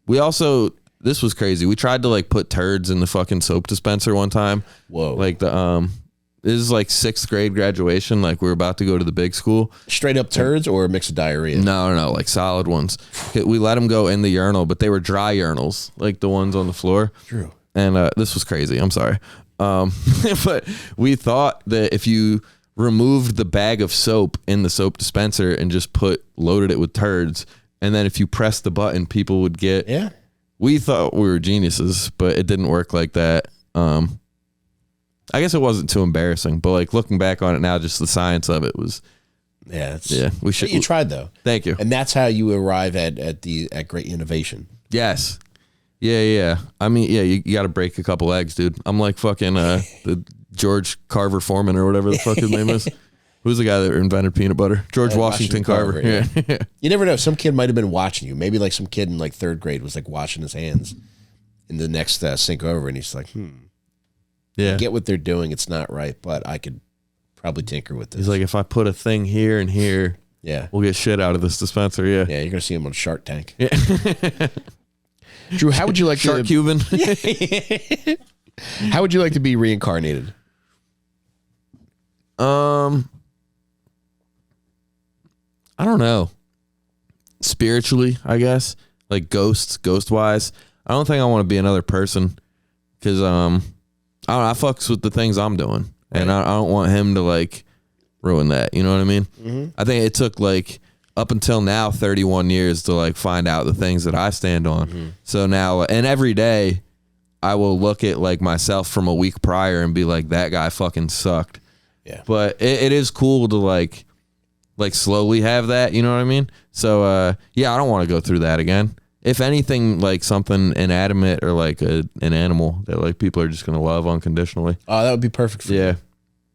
we also, this was crazy. We tried to like put turds in the fucking soap dispenser one time. Whoa. Like this is like 6th grade graduation. Like we were about to go to the big school. Straight up turds or a mix of diarrhea? No, like solid ones. We let them go in the urinal, but they were dry urinals, like the ones on the floor. True. And this was crazy. I'm sorry. But we thought that if you removed the bag of soap in the soap dispenser and just loaded it with turds, and then if you pressed the button, people would get. Yeah. We thought we were geniuses, but it didn't work like that. I guess it wasn't too embarrassing, but like looking back on it now, just the science of it was. Yeah. We should. You tried though. Thank you. And that's how you arrive at great innovation. Yes. Yeah. I mean, yeah, you got to break a couple eggs, dude. I'm like fucking the George Carver Foreman or whatever the fuck his name is. Who's the guy that invented peanut butter? George Washington Carver. Yeah. You never know. Some kid might have been watching you. Maybe like some kid in like 3rd grade was like washing his hands in the next sink over, and he's like, Yeah. I get what they're doing. It's not right, but I could probably tinker with this. He's like, if I put a thing here and here, yeah, we'll get shit out of this dispenser. Yeah. Yeah, you're gonna see him on Shark Tank. Yeah. Drew, how would you like Shark Cuban? How would you like to be reincarnated? I don't know. Spiritually, I guess. Like ghost wise. I don't think I want to be another person because I don't know, I fucks with the things I'm doing. And I don't want him to like ruin that. You know what I mean? Mm-hmm. I think it took like up until now 31 years to like find out the things that I stand on. So now, and every day I will look at like myself from a week prior and be like, that guy fucking sucked. Yeah. But it is cool to like slowly have that, you know what I mean? So yeah, I don't want to go through that again. If anything, like something inanimate or like an animal that like people are just gonna love unconditionally. Oh, that would be perfect for Yeah. you.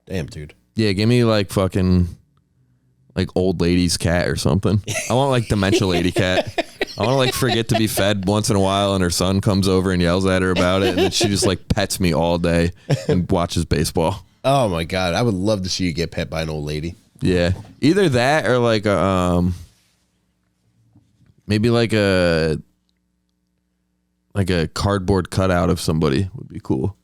Damn, dude. Yeah, give me like fucking like old lady's cat or something. I want like dementia lady cat. I want to like forget to be fed once in a while, and her son comes over and yells at her about it, and then she just like pets me all day and watches baseball. Oh my God, I would love to see you get pet by an old lady. Yeah, either that or like a maybe like a cardboard cutout of somebody would be cool.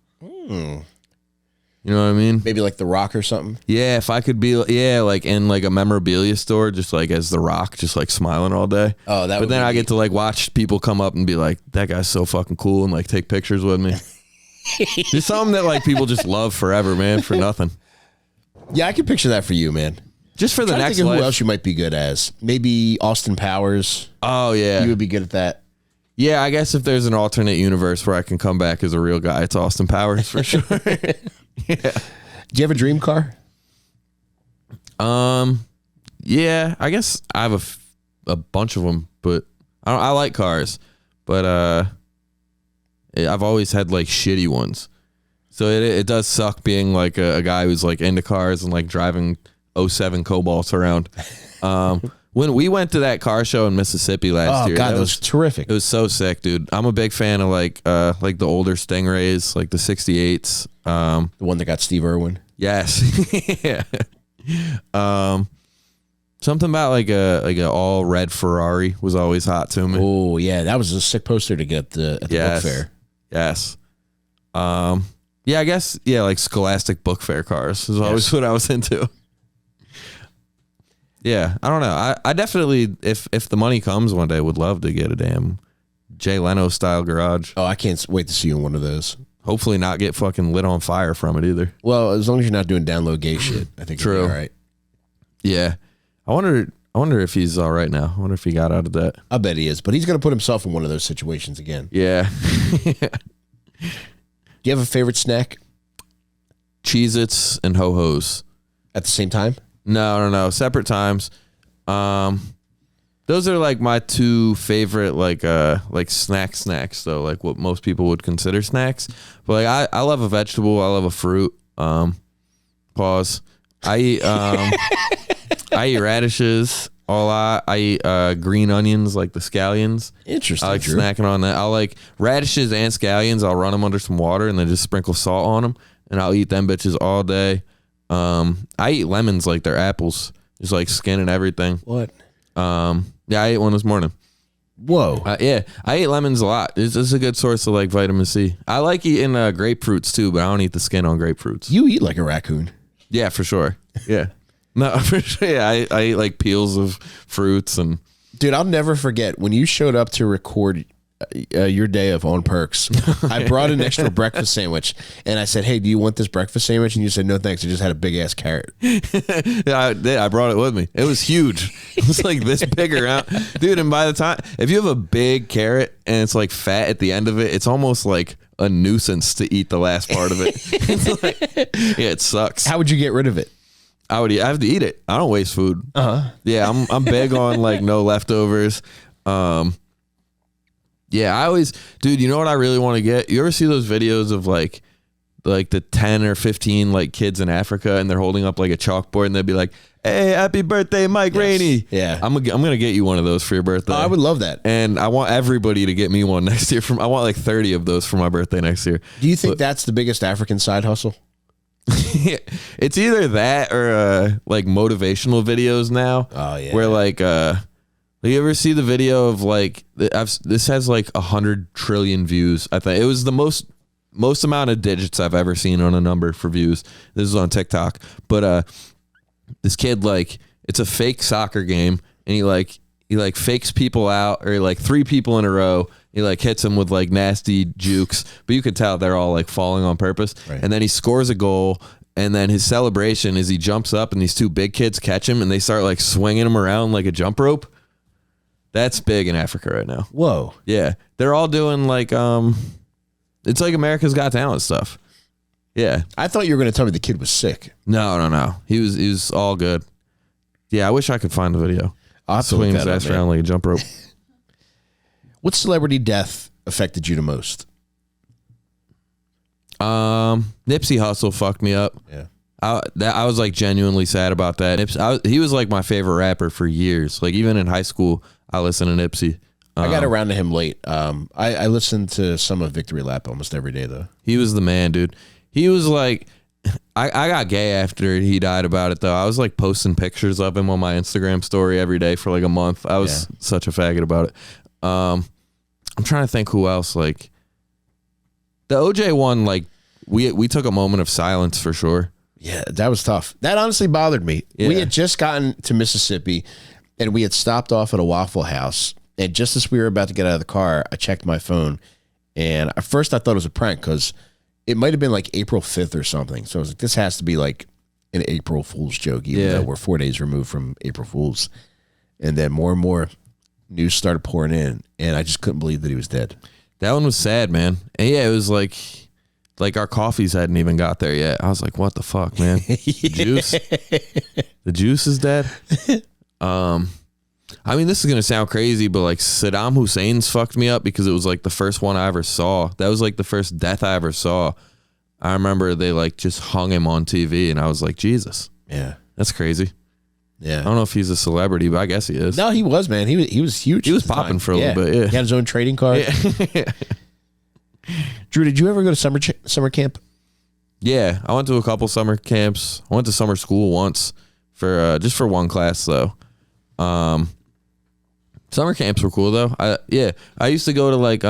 You know what I mean? Maybe like The Rock or something. Yeah, if I could be, like in like a memorabilia store, just like as The Rock, just like smiling all day. Oh, that. But then I get to like watch people come up and be like, "That guy's so fucking cool," and like take pictures with me. Just something that like people just love forever, man, for nothing. Yeah, I can picture that for you, man. Just for the Trying to next think of life. who else you might be good as. Maybe Austin Powers. Oh yeah, You would be good at that. yeah. I guess if there's an alternate universe where I can come back as a real guy, it's Austin Powers for sure. Yeah. Do you have a dream car? Yeah, I guess I have a bunch of them, but I like cars, but I've always had like shitty ones, so it does suck being like a guy who's like into cars and like driving 07 Cobalts around. When we went to that car show in Mississippi last year, God, that was terrific. It was so sick, dude. I'm a big fan of like the older Stingrays, like the 68s. The one that got Steve Irwin. Yes. Yeah. Something about like a all red Ferrari was always hot to me. Oh yeah, that was a sick poster to get at the book fair. Yes. Yeah, I guess like Scholastic book fair cars is always what I was into. Yeah, I don't know. I definitely, if the money comes one day, would love to get a damn Jay Leno style garage. Oh, I can't wait to see you in one of those. Hopefully not get fucking lit on fire from it either. Well, as long as you're not doing download gay shit, I think True. it'll be all right. Yeah. I wonder if he's all right now. I wonder if he got out of that. I bet he is, but he's going to put himself in one of those situations again. Yeah. Do you have a favorite snack? Cheez-Its and Ho-Hos. At the same time? No. Separate times. Those are like my two favorite like snacks though, like what most people would consider snacks. But like I love a vegetable, I love a fruit. Pause. I eat I eat radishes a lot. I eat green onions, like the scallions. Interesting. I like snacking on that. I'll like radishes and scallions. I'll run them under some water and then just sprinkle salt on them, and I'll eat them bitches all day. I eat lemons like they're apples, just like skin and everything. What? Yeah, I ate one this morning. Whoa. Yeah, I eat lemons a lot. It's a good source of like vitamin C. I like eating grapefruits too, but I don't eat the skin on grapefruits. You eat like a raccoon. Yeah, for sure. Yeah. No, for sure. Yeah, I eat like peels of fruits and. Dude, I'll never forget when you showed up to record your day of On Perks. I brought an extra breakfast sandwich, and I said, "Hey, do you want this breakfast sandwich?" And you said, "No, thanks. I just had a big ass carrot." Yeah, I did. I brought it with me. It was huge. It was like this big around, dude. And by the time, if you have a big carrot and it's like fat at the end of it, it's almost like a nuisance to eat the last part of it. It's like, yeah, it sucks. How would you get rid of it? I have to eat it. I don't waste food. Yeah, I'm big on like no leftovers. Yeah, I always, dude, you know what I really want to get? You ever see those videos of like the 10 or 15 like kids in Africa, and they're holding up like a chalkboard and they'll be like, "Hey, happy birthday, Mike Rainey." Yeah. I'm gonna get you one of those for your birthday. Oh, I would love that. And I want everybody to get me one next year. I want like 30 of those for my birthday next year. Do you think that's the biggest African side hustle? It's either that or like motivational videos now. Oh yeah. Where like you ever see the video of like this has like 100 trillion views. I think it was the most amount of digits I've ever seen on a number for views. This is on TikTok, but this kid, like, it's a fake soccer game, and he fakes people out, or like 3 people in a row. He like hits them with like nasty jukes, but you could tell they're all like falling on purpose. Right. And then he scores a goal, And then his celebration is he jumps up and these two big kids catch him and they start like swinging him around like a jump rope. That's big in Africa right now. Whoa. Yeah. They're all doing like, it's like America's Got Talent stuff. Yeah. I thought you were going to tell me the kid was sick. No. He was all good. Yeah. I wish I could find the video. I'll have to Swinging look his that ass up, around man. like a jump rope. What celebrity death affected you the most? Nipsey Hussle fucked me up. Yeah. I was like genuinely sad about that. He was like my favorite rapper for years. Like even in high school, I listened to Nipsey. I got around to him late. I listened to some of Victory Lap almost every day though. He was the man, dude. He was like, I got gay after he died about it though. I was like posting pictures of him on my Instagram story every day for like a month. I was such a faggot about it. I'm trying to think who else. Like the OJ one, like we took a moment of silence for sure. Yeah, that was tough. That honestly bothered me. Yeah. We had just gotten to Mississippi and we had stopped off at a Waffle House. And just as we were about to get out of the car, I checked my phone. And at first I thought it was a prank because it might have been like April 5th or something. So I was like, this has to be like an April Fool's joke, even though we're 4 days removed from April Fool's. And then more and more news started pouring in. And I just couldn't believe that he was dead. That one was sad, man. And yeah, it was like our coffees hadn't even got there yet. I was like, what the fuck, man? The juice is dead. I mean, this is gonna sound crazy, but like Saddam Hussein's fucked me up because it was like the first one I ever saw. That was like the first death I ever saw. I remember they like just hung him on TV and I was like, Jesus. Yeah. That's crazy. Yeah. I don't know if he's a celebrity, but I guess he is. No, he was, man. He was huge. He was at the popping time. for a little bit, yeah. He had his own trading card. Yeah. Drew, did you ever go to summer camp? Yeah, I went to a couple summer camps. I went to summer school once for just for one class though. Summer camps were cool though. I used to go to like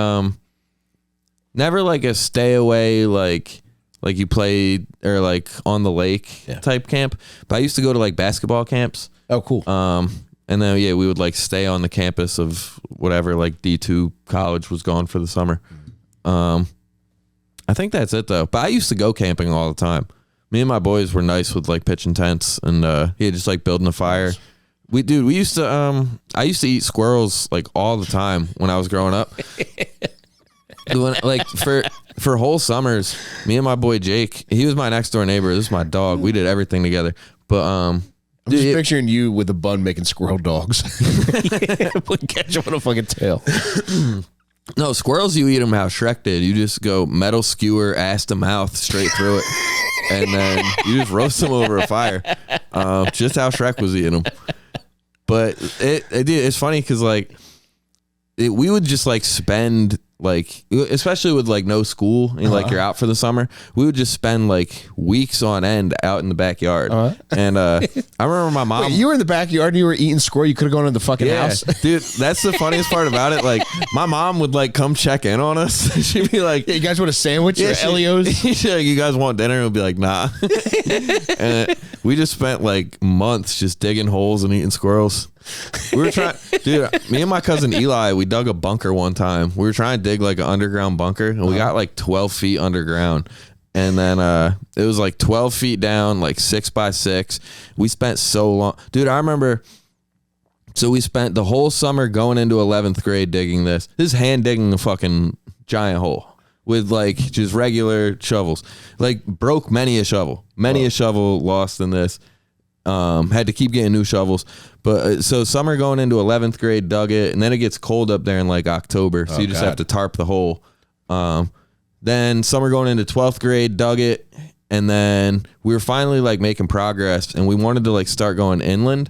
never like a stay away like you play or like on the lake type camp, but I used to go to like basketball camps. Oh, cool. And then we would like stay on the campus of whatever like D2 college was gone for the summer. I think that's it though. But I used to go camping all the time. Me and my boys were nice with like pitching tents and just like building a fire. We used to I used to eat squirrels like all the time when I was growing up. Like for whole summers, me and my boy Jake, he was my next door neighbor. This is my dog. We did everything together. But I'm just picturing you with a bun making squirrel dogs. Catch him on a fucking tail. No, squirrels, you eat them how Shrek did. You just go metal skewer, ass to mouth, straight through it. And then you just roast them over a fire. Just how Shrek was eating them. But it's funny because like we would just like spend like, especially with like no school and like you're out for the summer, we would just spend like weeks on end out in the backyard. And I remember my mom. Wait, you were in the backyard and you were eating squirrel. You could have gone to the fucking house. Dude, that's the funniest part about it. Like my mom would like come check in on us. She'd be like, you guys want a sandwich or Elio's? She'd be like, you guys want dinner? And we'd be like, nah. And we just spent like months just digging holes and eating squirrels. We were trying, dude, me and my cousin Eli, we dug a bunker one time. We were trying to dig like an underground bunker and we got like 12 feet underground. And then it was like 12 feet down, like 6 by 6. We spent so long. Dude, I remember, so we spent the whole summer going into 11th grade digging this. This is hand digging a fucking giant hole with like just regular shovels. Like broke many a shovel lost in this. Had to keep getting new shovels. But so summer going into 11th grade, dug it, and then it gets cold up there in like October, so you just have to tarp the hole. Then summer going into 12th grade, dug it, and then we were finally like making progress, and we wanted to like start going inland.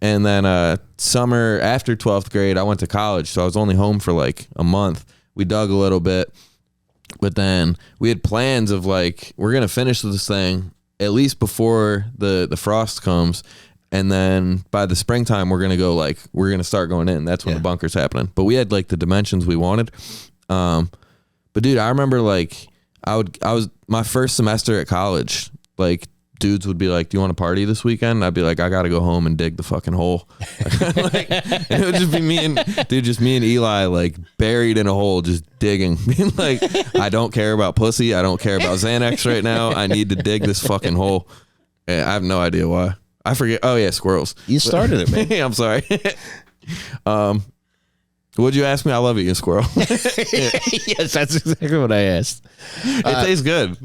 And then summer after 12th grade, I went to college, so I was only home for like a month. We dug a little bit, but then we had plans of like, we're gonna finish this thing at least before the frost comes. And then by the springtime, we're going to start going in. That's when the bunker's happening. But we had like the dimensions we wanted. But dude, I remember like I was my first semester at college, like dudes would be like, "Do you want to party this weekend?" I'd be like, "I got to go home and dig the fucking hole." Like, it would just be me and Eli like buried in a hole, just digging. Being like, "I don't care about pussy. I don't care about Xanax right now. I need to dig this fucking hole." And I have no idea why. I forget. Oh yeah, squirrels. You started it, man. I'm sorry. What'd you ask me? I love eating squirrel. Yes, that's exactly what I asked. It tastes good.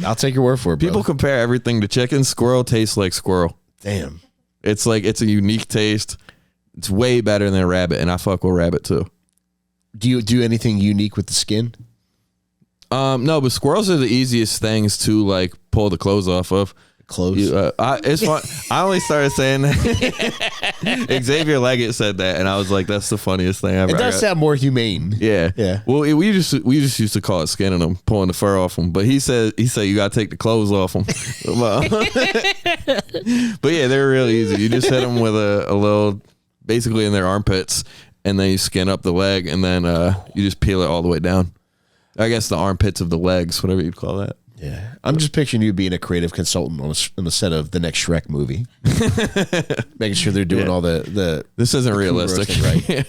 I'll take your word for it, bro. People compare everything to chicken. Squirrel tastes like squirrel. Damn. It's like, it's a unique taste. It's way better than a rabbit, and I fuck with rabbit too. Do you do anything unique with the skin? No, but squirrels are the easiest things to like pull the clothes off of. Clothes. It's fun. I only started saying that. Xavier Leggett said that, and I was like, "That's the funniest thing ever." It does sound more humane. Yeah, yeah. Well, we just used to call it skinning them, pulling the fur off them. But he said you got to take the clothes off them. But yeah, they're really easy. You just hit them with a little, basically in their armpits, and then you skin up the leg, and then you just peel it all the way down. I guess the armpits of the legs, whatever you'd call that. Yeah, I'm just picturing you being a creative consultant on the set of the next Shrek movie, making sure they're doing all the. This isn't realistic, right?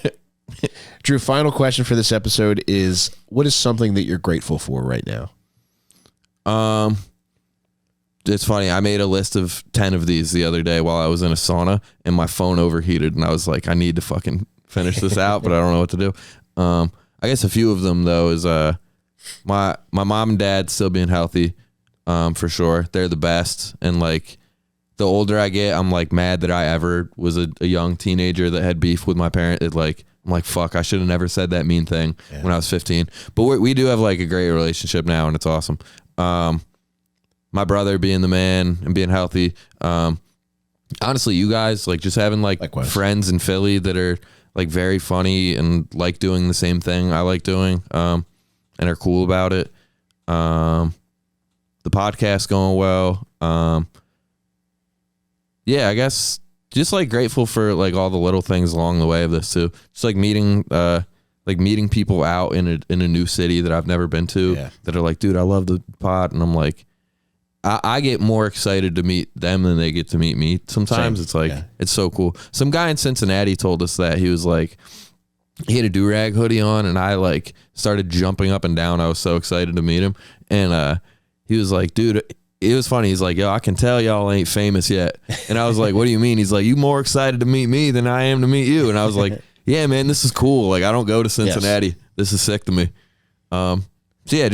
Dru, final question for this episode is: what is something that you're grateful for right now? It's funny. I made a list of 10 of these the other day while I was in a sauna, and my phone overheated, and I was like, I need to fucking finish this out, but I don't know what to do. I guess a few of them though is my mom and dad still being healthy, for sure. They're the best. And like the older I get, I'm like mad that I ever was a young teenager that had beef with my parent. I'm like, fuck, I should have never said that mean thing when I was 15. But we do have like a great relationship now, and it's awesome. My brother being the man and being healthy. Honestly, you guys, like just having like Likewise. Friends in Philly that are like very funny and like doing the same thing I like doing. And are cool about it. The podcast going well. Yeah, I guess just like grateful for like all the little things along the way of this too. Just like meeting people out in a new city that I've never been to that are like, dude, I love the pod, and I'm like, I get more excited to meet them than they get to meet me. Sometimes it's like it's so cool. Some guy in Cincinnati told us that he was like, he had a do-rag hoodie on, and I like started jumping up and down. I was so excited to meet him. And he was like, dude, it was funny. He's like, yo, I can tell y'all ain't famous yet. And I was like, what do you mean? He's like, you more excited to meet me than I am to meet you. And I was like, yeah, man, this is cool. Like, I don't go to Cincinnati. Yes. This is sick to me. So yeah,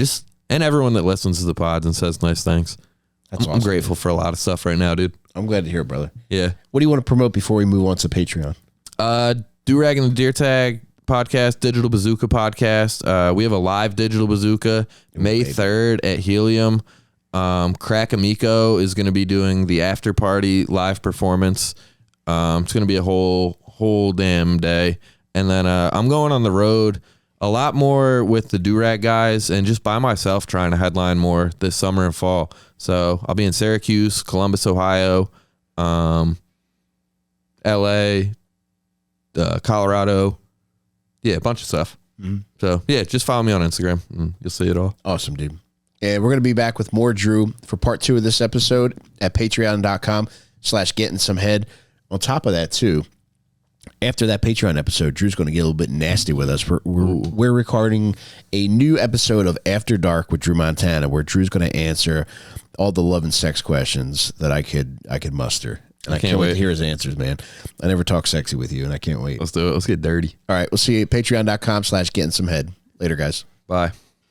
and everyone that listens to the pods and says nice things. That's awesome. I'm grateful for a lot of stuff right now, dude. I'm glad to hear it, brother. Yeah. What do you want to promote before we move on to Patreon? Do-Rag and the Deer Tag podcast, Digital Bazooka podcast. We have a live Digital Bazooka May 3rd at Helium. Crack Amico is going to be doing the after party live performance. It's going to be a whole damn day. And then I'm going on the road a lot more with the Do-Rag guys and just by myself trying to headline more this summer and fall. So I'll be in Syracuse, Columbus, Ohio, LA, Colorado. Yeah, a bunch of stuff. Mm-hmm. So, yeah, just follow me on Instagram and you'll see it all. Awesome, dude. And we're going to be back with more Dru for part 2 of this episode at patreon.com/gettingsomehead. On top of that, too, after that Patreon episode, Dru's going to get a little bit nasty with us. We're recording a new episode of After Dark with Dru Montana, where Dru's going to answer all the love and sex questions that I could muster. And I can't wait to hear his answers, man. I never talk sexy with you, and I can't wait. Let's do it. Let's get dirty. All right. We'll see you at patreon.com/gettingsomehead. Later, guys. Bye.